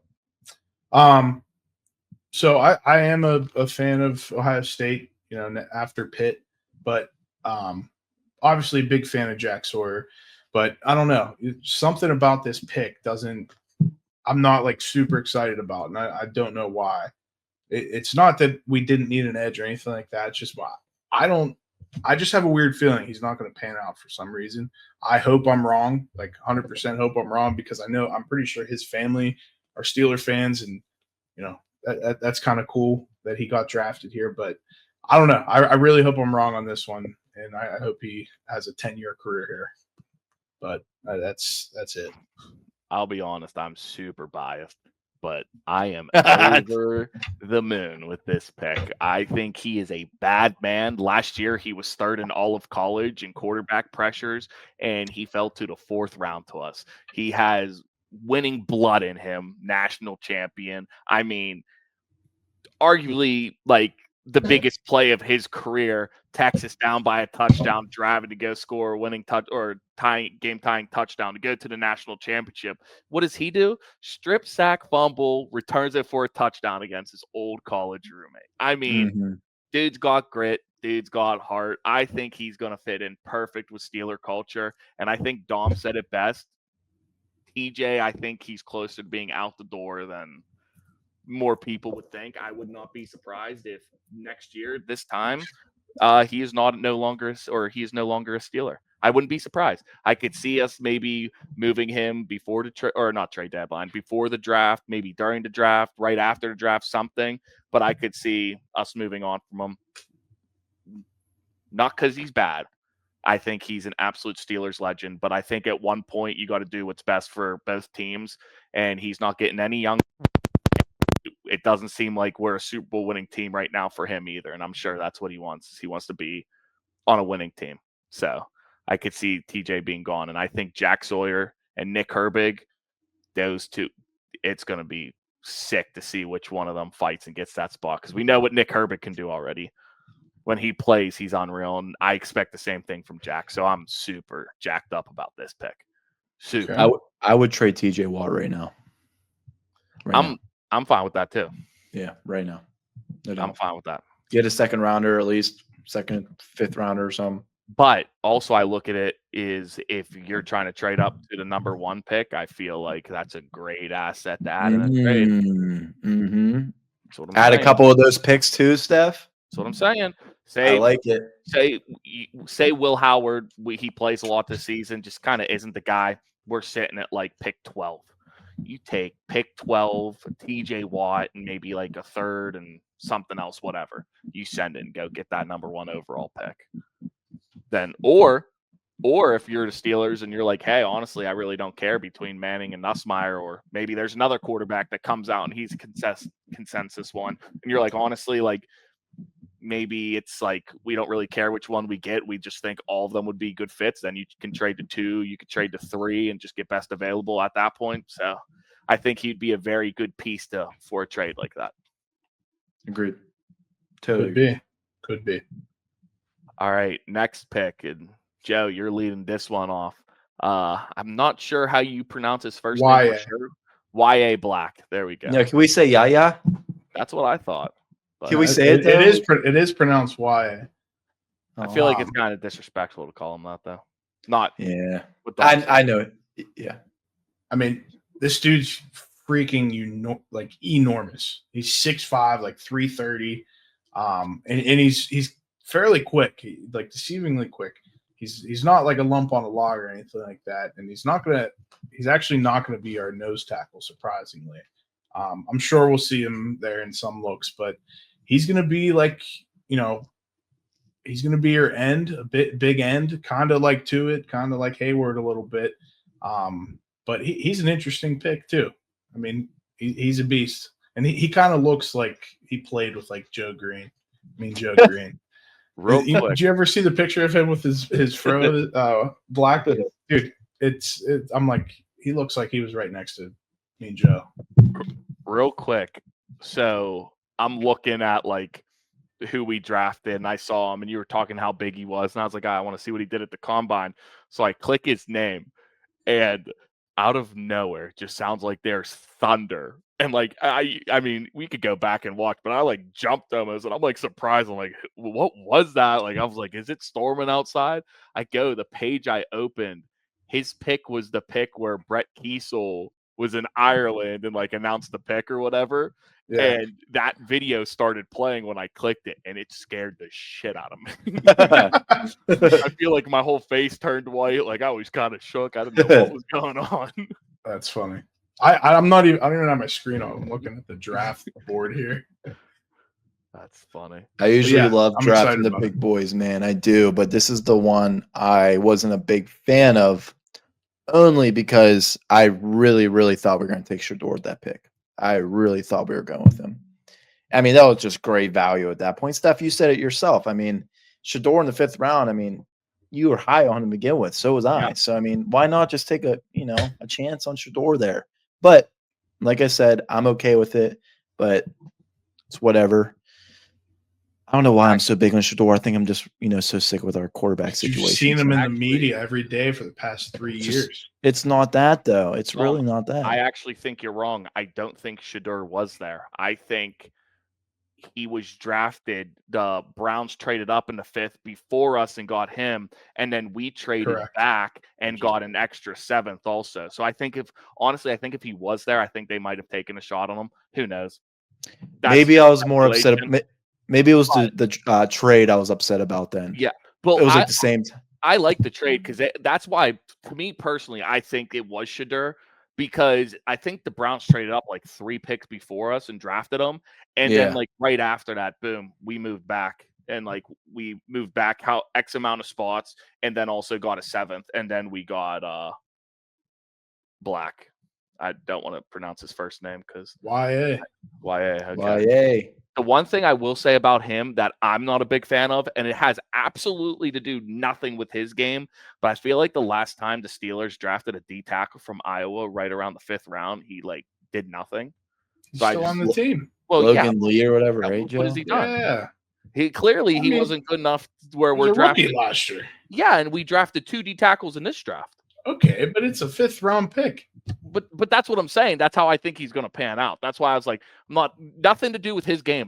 So I am a fan of Ohio State, after Pitt, but obviously a big fan of Jack Sawyer, but I don't know. Something about this pick I'm not like super excited about, and I don't know why. It's not that we didn't need an edge or anything like that. It's just why I just have a weird feeling he's not going to pan out for some reason. I hope I'm wrong, like 100% hope I'm wrong, because I'm pretty sure his family are Steeler fans, and that's kind of cool that he got drafted here. But I don't know. I really hope I'm wrong on this one, and I hope he has a 10-year career here. But that's it. I'll be honest, I'm super biased, but I am over the moon with this pick. I think he is a bad man. Last year, he was third in all of college in quarterback pressures, and he fell to the 4th round to us. He has winning blood in him, national champion. I mean, arguably, like, the biggest play of his career, Texas down by a touchdown, driving to go score a winning game-tying touchdown to go to the national championship. What does he do? Strip sack, fumble, returns it for a touchdown against his old college roommate. I mean, dude's got grit. Dude's got heart. I think he's going to fit in perfect with Steeler culture. And I think Dom said it best. TJ, I think he's closer to being out the door than more people would think. I would not be surprised if next year, this time, he is no longer a Steeler. I wouldn't be surprised. I could see us maybe moving him before not trade deadline, before the draft, maybe during the draft, right after the draft, something. But I could see us moving on from him. Not because he's bad. I think he's an absolute Steelers legend, but I think at one point you got to do what's best for both teams, and he's not getting any younger. It doesn't seem like we're a Super Bowl winning team right now for him either. And I'm sure that's what he wants. He wants to be on a winning team. So I could see TJ being gone. And I think Jack Sawyer and Nick Herbig, those two, it's going to be sick to see which one of them fights and gets that spot. Because we know what Nick Herbig can do already. When he plays, he's unreal. And I expect the same thing from Jack. So I'm super jacked up about this pick. Super. Okay. I would trade TJ Watt right now. I'm fine with that too. Yeah, right now. I'm fine with that. Get a 2nd rounder, at least 2nd, 5th rounder or something. But also I look at it is if you're trying to trade up to the number 1 pick, I feel like that's a great asset to add in a trade. Add a couple of those picks too, Steph. That's what I'm saying. I like it. Say Will Howard, he plays a lot this season, just kind of isn't the guy. We're sitting at like pick 12. You take pick 12, TJ Watt, and maybe like a 3rd and something else, whatever. You send it and go get that number 1 overall pick. Then, or if you're the Steelers and you're like, hey, honestly, I really don't care between Manning and Nussmeier, or maybe there's another quarterback that comes out and he's a consensus one, and you're like, honestly, like maybe it's like we don't really care which one we get. We just think all of them would be good fits. Then you can trade to 2, you could trade to 3, and just get best available at that point. So I think he'd be a very good piece for a trade like that. Agreed. Totally. Could be. All right, next pick. And Joe, you're leading this one off. I'm not sure how you pronounce his first name for sure. Y.A. Black. There we go. Yeah, can we say Yaya? That's what I thought. But can we say it? It is pronounced Y. I feel like it's kind of disrespectful to call him that, though. Not. Yeah. I know it. Yeah. I mean, this dude's freaking enormous. He's 6'5", like 330, and he's fairly quick, deceivingly quick. He's not like a lump on a log or anything like that, and he's actually not gonna be our nose tackle, surprisingly. I'm sure we'll see him there in some looks, but he's gonna be he's gonna be your end, a big end, kind of like Tuitt, kind of like Hayward a little bit. But he's an interesting pick too. I mean, he's a beast, and he kind of looks like he played with like Joe Green. Joe Green. Real quick. Did you ever see the picture of him with his fro black? Dude, I'm like, he looks like he was right next to me and Joe. Real quick. So I'm looking at like who we drafted, and I saw him, and you were talking how big he was, and I was like, I want to see what he did at the combine. So I click his name, and out of nowhere, just sounds like there's thunder. And like, I mean, we could go back and watch, but I like jumped almost, and I'm like surprised. I'm like, what was that? Like, I was like, is it storming outside? The page I opened, his pick was the pick where Brett Kiesel was in Ireland and like announced the pick or whatever. Yeah. And that video started playing when I clicked it, and it scared the shit out of me. I feel like my whole face turned white. Like I was kind of shook. I didn't know what was going on. That's funny. I'm not even. I don't even have my screen on. I'm looking at the draft board here. That's funny. I usually love I'm drafting excited the about big boys, man. I do, but this is the one I wasn't a big fan of, only because I really, really thought we were going to take Shedeur with that pick. I really thought we were going with him. I mean, that was just great value at that point. Steph, you said it yourself. I mean, Shedeur in the 5th round, I mean, you were high on him to begin with. So was I. Yeah. So, I mean, why not just take a chance on Shedeur there? But like I said, I'm okay with it, but it's whatever. I don't know why I'm so big on Shedeur. I think I'm just, so sick with our quarterback situation. You've seen him in the media every day for the past 3 years. It's not that, though. It's really not that. I actually think you're wrong. I don't think Shedeur was there. I think he was drafted. The Browns traded up in the 5th before us and got him, and then we traded back and got an extra 7th also. So I think if he was there, I think they might have taken a shot on him. Who knows? Maybe I was more upset. Maybe it was the trade I was upset about then. Yeah. Well, it was like the same. I like the trade because that's why, to me personally, I think it was Shedeur, because I think the Browns traded up like 3 picks before us and drafted him. And then like right after that, boom, we moved back. And like we moved back X amount of spots, and then also got a 7th. And then we got Black. I don't want to pronounce his first name because YA. Okay. The one thing I will say about him that I'm not a big fan of, and it has absolutely to do nothing with his game, but I feel like the last time the Steelers drafted a D tackle from Iowa right around the 5th round, he like did nothing. He's still on the team. Well, Logan Lee or whatever, right, Joe? What has he done? Yeah. He wasn't good enough where we're drafting last year. Yeah, and we drafted 2 D tackles in this draft. Okay, but it's a 5th round pick. But that's what I'm saying. That's how I think he's going to pan out. That's why I was like, nothing to do with his game.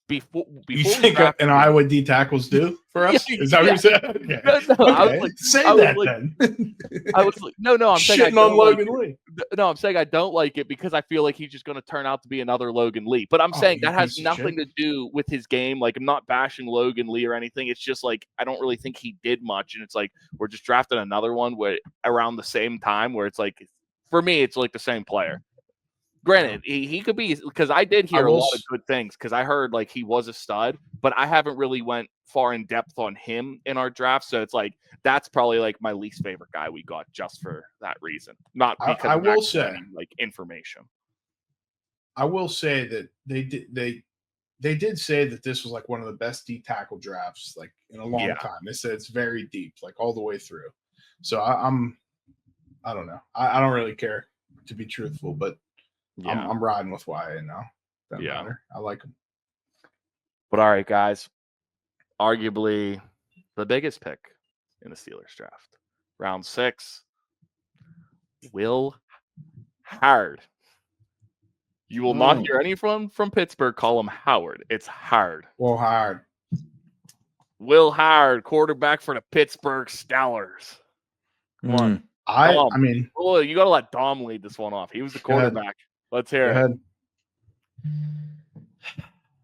Before you think an Iowa D tackles do for us? Is that what you said? Okay. No, okay. I was like, say that then. I was like, no, I'm saying shitting on Logan Lee. No, I'm saying I don't like it because I feel like he's just going to turn out to be another Logan Lee. But I'm saying that has nothing to do with his game. Like, I'm not bashing Logan Lee or anything. It's just like I don't really think he did much, and it's like we're just drafting another one around the same time where it's like, for me, it's like the same player. Granted, he could be, because I did hear a lot of good things, because I heard like he was a stud, but I haven't really went far in depth on him in our draft. So it's like that's probably like my least favorite guy we got just for that reason. Not because I will say like information. I will say that they did say that this was like one of the best D tackle drafts like in a long time. They said it's very deep, like all the way through. So I don't know. I don't really care, to be truthful, but I'm riding with YA now. Doesn't matter. I like him. But all right, guys. Arguably the biggest pick in the Steelers draft. Round 6. Will Howard. You will not hear any from Pittsburgh call him Howard. It's Howard. Will Howard. Will Howard, quarterback for the Pittsburgh Steelers. Come on. I mean, you got to let Dom lead this one off. He was the quarterback. Let's hear it.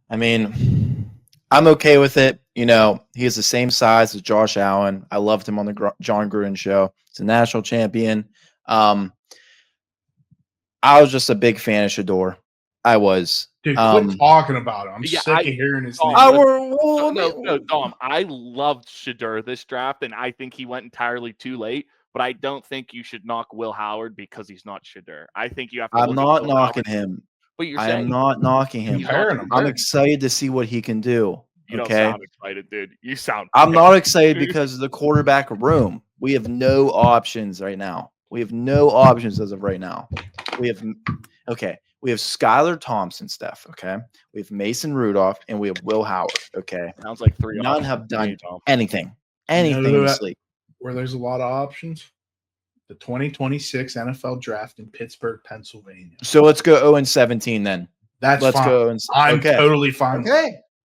I mean, I'm okay with it. He has the same size as Josh Allen. I loved him on the John Gruden show. He's a national champion. I was just a big fan of Shedeur. I was. Dude, quit talking about him. I'm sick of hearing his name. No, Dom. I loved Shedeur this draft, and I think he went entirely too late. But I don't think you should knock Will Howard because he's not Shedeur. I think you have to. I'm not knocking him. But you're saying I am not knocking him. I'm excited to see what he can do. You don't sound excited, dude. You sound. I'm not excited because of the quarterback room. We have no options right now. We have no options as of right now. We have Skylar Thompson, Steph. Okay. We have Mason Rudolph, and we have Will Howard. Okay. Sounds like 3. None have done anything. Anything sleep. Where there's a lot of options. The 2026 NFL draft in Pittsburgh, Pennsylvania. So let's go 0-17 then. Let's fine. I'm totally fine.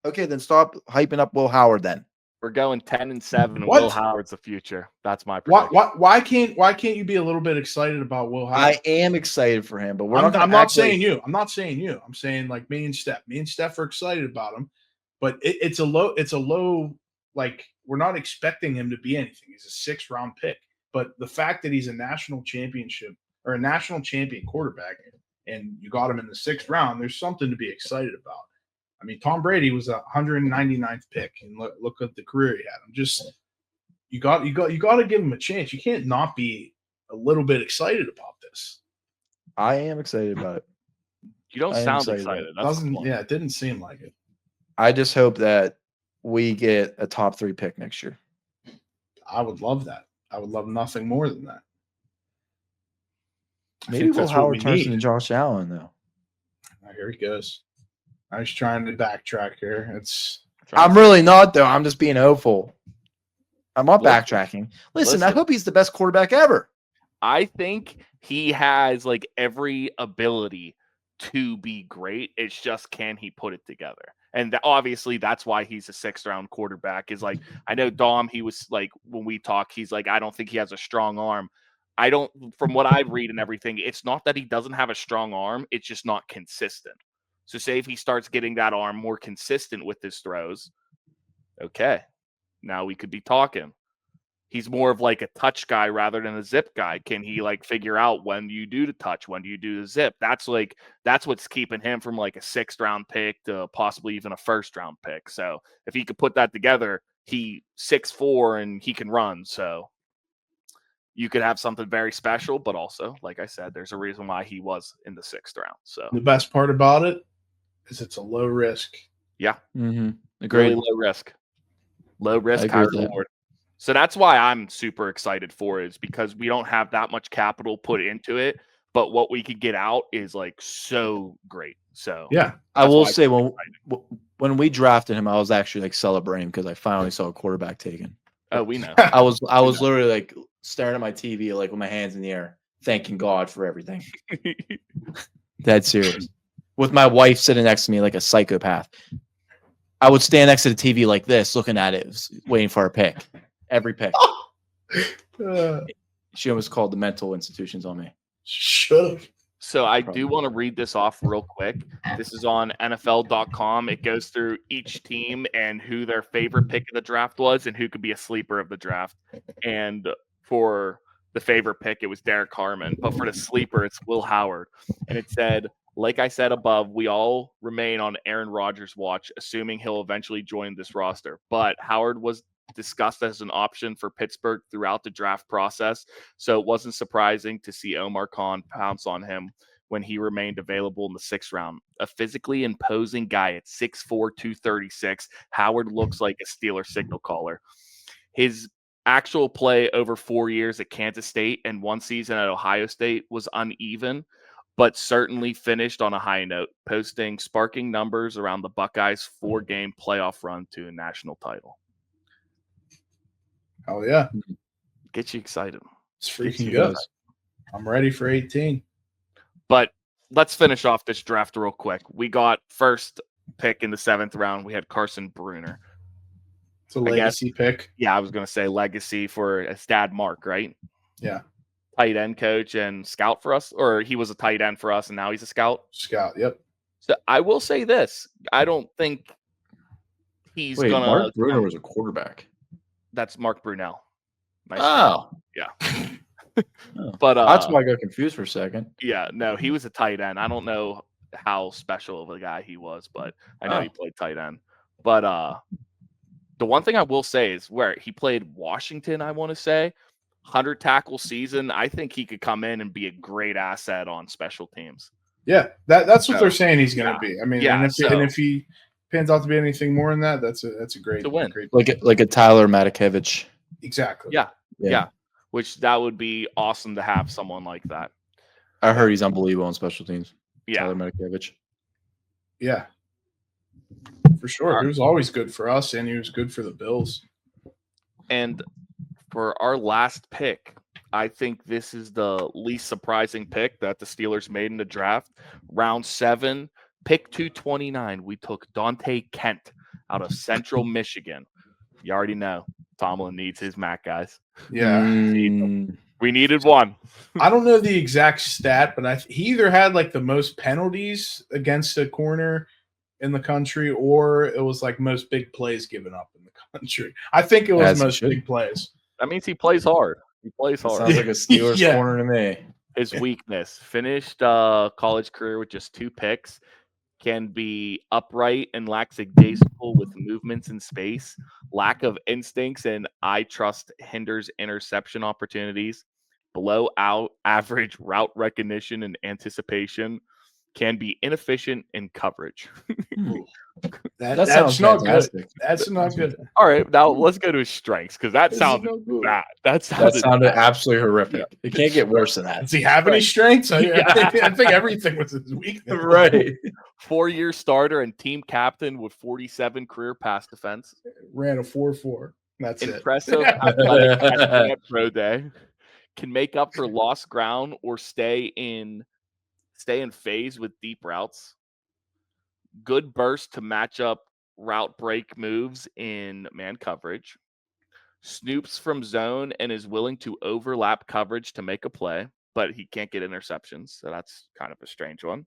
Okay, then stop hyping up Will Howard then. We're going 10-7. What? Will Howard's the future. That's my prediction. Why can't you be a little bit excited about Will Howard? I am excited for him, but I'm not saying you. I'm not saying you. I'm saying like me and Steph. Me and Steph are excited about him, but it's a low. Like we're not expecting him to be anything. He's a 6th round pick, but the fact that he's a national champion quarterback, and you got him in the 6th round, there's something to be excited about. I mean, Tom Brady was a 199th pick, and look at the career he had. I'm just you got to give him a chance. You can't not be a little bit excited about this. I am excited about it. You don't sound excited. It didn't seem like it. I just hope that we get a top 3 pick next year. I would love that. I would love nothing more than that. Maybe Will Howard turns into Josh Allen, though. Here he goes. I was trying to backtrack here. I'm really not, though. I'm just being hopeful. I'm not backtracking. Listen, I hope he's the best quarterback ever. I think he has like every ability to be great. It's just, can he put it together? And obviously that's why he's a 6th round quarterback. Is like, I know Dom, he was like, when we talk, he's like, I don't think he has a strong arm. From what I read and everything, it's not that he doesn't have a strong arm. It's just not consistent. So say if he starts getting that arm more consistent with his throws, okay, now we could be talking. He's more of like a touch guy rather than a zip guy. Can he like figure out when you do the touch, when do you do the zip? That's what's keeping him from like a 6th round pick to possibly even a 1st round pick. So if he could put that together, he 6'4" and he can run. So you could have something very special, but also, like I said, there's a reason why he was in the 6th round. So the best part about it is it's a low risk. Yeah. Mm-hmm. Really low risk. Low risk, high reward. So that's why I'm super excited for it, is because we don't have that much capital put into it, but what we could get out is like so great. So yeah, I will say when we drafted him, I was actually like celebrating because I finally saw a quarterback taken. Oh, we know. I was literally like staring at my TV, like with my hands in the air, thanking God for everything. Dead serious. With my wife sitting next to me like a psychopath. I would stand next to the TV like this, looking at it, waiting for her pick. Every pick. She almost called the mental institutions on me. Shut up. So I do want to read this off real quick. This is on NFL.com. It goes through each team and who their favorite pick of the draft was and who could be a sleeper of the draft. And for the favorite pick, it was Derek Harmon. But for the sleeper, it's Will Howard. And it said, like I said above, we all remain on Aaron Rodgers' watch, assuming he'll eventually join this roster. But Howard was discussed as an option for Pittsburgh throughout the draft process, so it wasn't surprising to see Omar Khan pounce on him when he remained available in the 6th round. A physically imposing guy at 6'4", 236, Howard looks like a Steeler signal caller. His actual play over 4 years at Kansas State and 1 season at Ohio State was uneven, but certainly finished on a high note, posting sparking numbers around the Buckeyes' 4-game playoff run to a national title. Oh, yeah. Get you excited. It's freaking good. I'm ready for 18. But let's finish off this draft real quick. We got first pick in the 7th round. We had Carson Bruner. It's a legacy pick. Yeah, I was going to say legacy for his dad, Mark, right? Yeah. Tight end coach and scout for us, or he was a tight end for us and now he's a scout? Scout, yep. So I will say this. I don't think he's going to... Mark Bruner was a quarterback. That's Mark Brunell. Nice yeah. But that's why I got confused for a second. Yeah, no, he was a tight end. I don't know how special of a guy he was, but I know he played tight end. But the one thing I will say is where he played Washington, I want to say, 100 tackle season. I think he could come in and be a great asset on special teams. Yeah, that's what they're saying he's going to be. I mean, and if he pans out to be anything more than that, that's a great win. Great like a Tyler Matakevich. Exactly. Yeah. Which that would be awesome to have someone like that. I heard he's unbelievable on special teams. Yeah. Tyler Matakevich. Yeah. For sure. He was always good for us, and he was good for the Bills. And for our last pick, I think this is the least surprising pick that the Steelers made in the draft. Round 7, pick 229, we took Dante Kent out of Central Michigan. You already know Tomlin needs his Mac guys. Yeah. We needed one. I don't know the exact stat, but he either had like the most penalties against a corner in the country, or it was like most big plays given up in the country. I think it was most big plays. That means he plays hard. He plays hard. Sounds like a Steelers corner to me. His weakness: finished college career with just 2 picks. Can be upright and lackadaisical with movements in space. Lack of instincts and eye trust hinders interception opportunities. Below out average route recognition and anticipation. Can be inefficient in coverage. That's not good. That's not good. All right, now let's go to his strengths because that sounds bad. That sounded absolutely horrific. It can't get worse than that. Does he have any strengths? I think everything was his weakness. Right. 4-year starter and team captain with 47 career pass defense. Ran a 4.4. That's impressive athletic testing at pro day. Can make up for lost ground or stay in phase with deep routes. Good burst to match up route break moves in man coverage. Snoops from zone and is willing to overlap coverage to make a play, but he can't get interceptions, so that's kind of a strange one.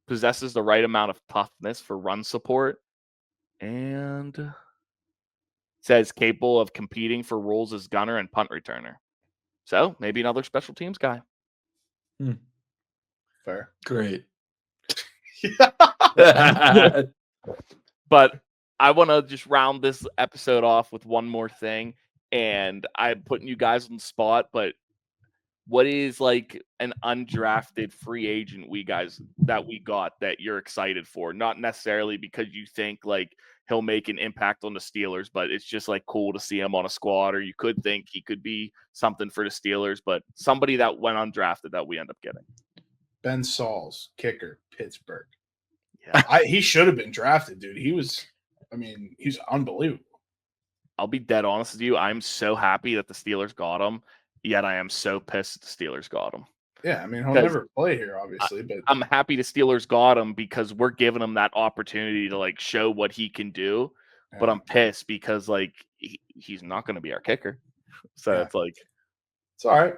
Possesses the right amount of toughness for run support, and says capable of competing for roles as gunner and punt returner. So maybe another special teams guy. Fair. Great. But I want to just round this episode off with one more thing, and I'm putting you guys on the spot, but what is like an undrafted free agent we got that you're excited for? Not necessarily because you think like he'll make an impact on the Steelers, but it's just like cool to see him on a squad, or you could think he could be something for the Steelers, but somebody that went undrafted that we end up getting. Ben Sauls, kicker, Pittsburgh. Yeah. He should have been drafted, dude. He's unbelievable. I'll be dead honest with you. I'm so happy that the Steelers got him, yet I am so pissed the Steelers got him. Yeah, I mean, he'll never play here, obviously, but I'm happy the Steelers got him because we're giving him that opportunity to like show what he can do. Yeah. But I'm pissed because like he's not going to be our kicker. So it's like it's all right.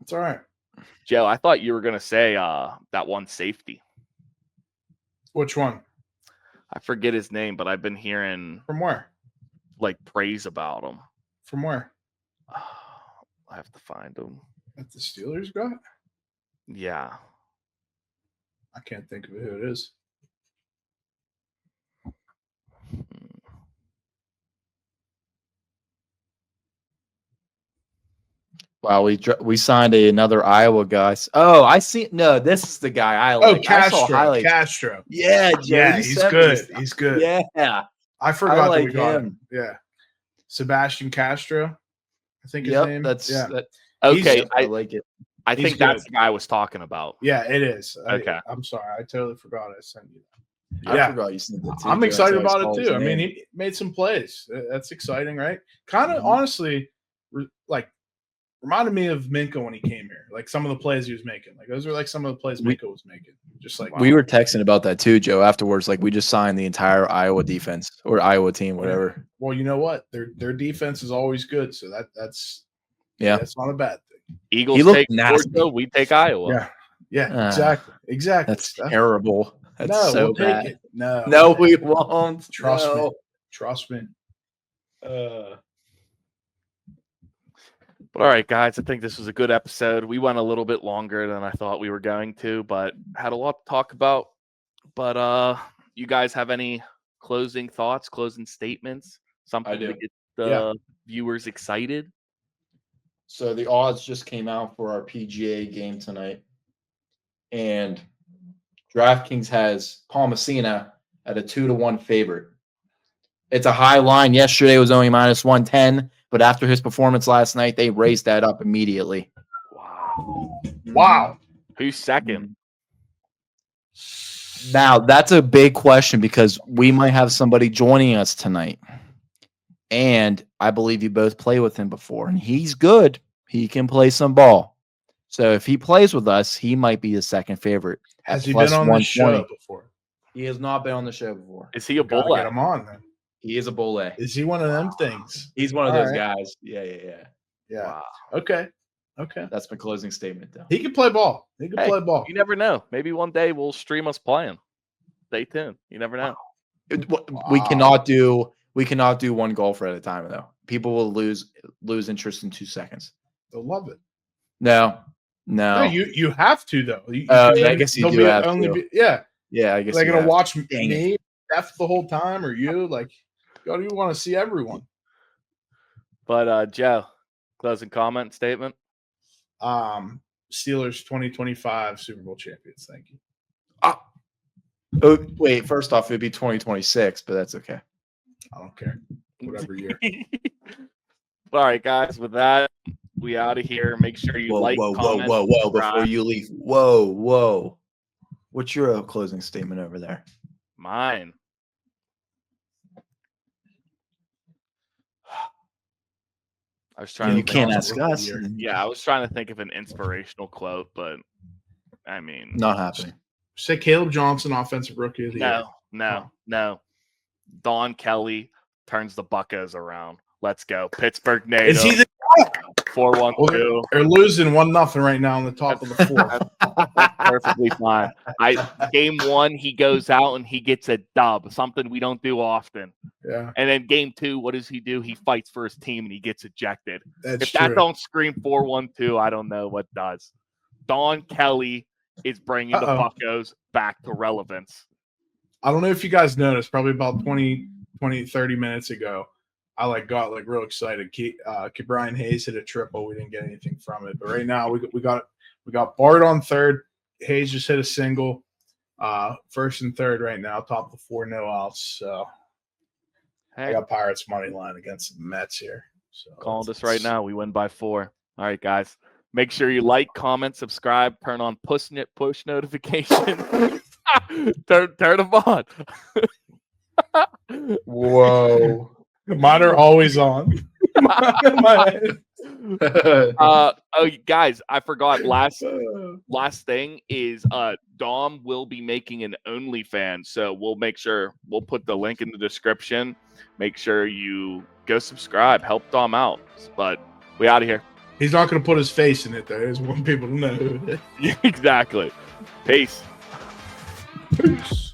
It's all right. Joe, I thought you were going to say that one safety. Which one? I forget his name, but I've been hearing from where? Like praise about him. From where? I have to find him. That the Steelers got? Yeah. I can't think of who it is. Wow, we signed another Iowa guy. Oh, I see. No, this is the guy I like. Oh, Castro. Castro. Yeah, Joe, yeah, he's good. He's good. Yeah, I forgot that we got him. Yeah, Sebastian Castro. I think his name. Okay, I like it. I think that's the guy I was talking about. Yeah, it is. Okay, I'm sorry. I totally forgot I sent you that. Yeah, I forgot you sent that too. I'm excited about it too. I mean, he made some plays. That's exciting, right? Kind of honestly, like. Reminded me of Minka when he came here. Like some of the plays he was making. Like those are like some of the plays Minka was making. Just like we were texting about that too, Joe. Afterwards, like we just signed the entire Iowa defense or Iowa team, whatever. Well, you know what? Their defense is always good, so that's that's not a bad thing. Eagles take Georgia, we take Iowa. Yeah, exactly. That's terrible. That's so we'll bad. Take it. No, we won't. Trust me. But all right, guys, I think this was a good episode. We went a little bit longer than I thought we were going to, but had a lot to talk about. But you guys have any closing thoughts, closing statements, something to get the viewers excited? So the odds just came out for our PGA game tonight. And DraftKings has Paul Messina at a 2-1 favorite. It's a high line. Yesterday it was only -110. But after his performance last night, they raised that up immediately. Wow. Who's second? Now, that's a big question because we might have somebody joining us tonight. And I believe you both played with him before. And he's good. He can play some ball. So if he plays with us, he might be the second favorite. Has he been on the show before? He has not been on the show before. Is he a bull? Get him on then. He is a bull. Is he one of them things? He's one of those guys. Yeah. Wow. Okay. That's my closing statement, though. He can play ball. He can play ball. You never know. Maybe one day we'll stream us playing. Stay tuned. You never know. We cannot do one golfer at a time, though. People will lose interest in 2 seconds. They'll love it. No. You have to though. I guess you do have to. Yeah. I guess they're gonna watch me, it. Steph the whole time, or you. Like, God, you want to see everyone. But Joe, closing comment statement. Steelers 2025 Super Bowl champions. Thank you. Oh, wait, first off, it'd be 2026, but that's okay. I don't care. Whatever year. All right, guys. With that, we out of here. Make sure you comment. Whoa! Before you leave, whoa! What's your closing statement over there? Mine. I was trying. You can't ask us. Yeah, I was trying to think of an inspirational quote, but I mean, not happening. Say Caleb Johnson, offensive rookie of the year. No. Don Kelly turns the Buccos around. Let's go, Pittsburgh native. Is he the 4-1-2? They're losing 1-0 right now on the top of the fourth. That's perfectly fine. Game 1, he goes out and he gets a dub, something we don't do often. Yeah. And then game 2, what does he do? He fights for his team and he gets ejected. If that don't scream 4-1-2, I don't know what does. Don Kelly is bringing the Buccos back to relevance. I don't know if you guys noticed, probably about 30 minutes ago, I got real excited. Brian Hayes hit a triple. We didn't get anything from it, but right now we got Bart on third. Hayes just hit a single. First and third right now, top of the 4, no outs. So I got Pirates money line against the Mets here. So calling us right now. We win by 4. All right, guys. Make sure you like, comment, subscribe, turn on push notifications. turn them on. Whoa. Mine are always on. Guys, I forgot. Last thing is Dom will be making an OnlyFans, so we'll put the link in the description. Make sure you go subscribe, help Dom out. But we out of here. He's not going to put his face in it, though. I just want people to know. Exactly. Peace. Peace.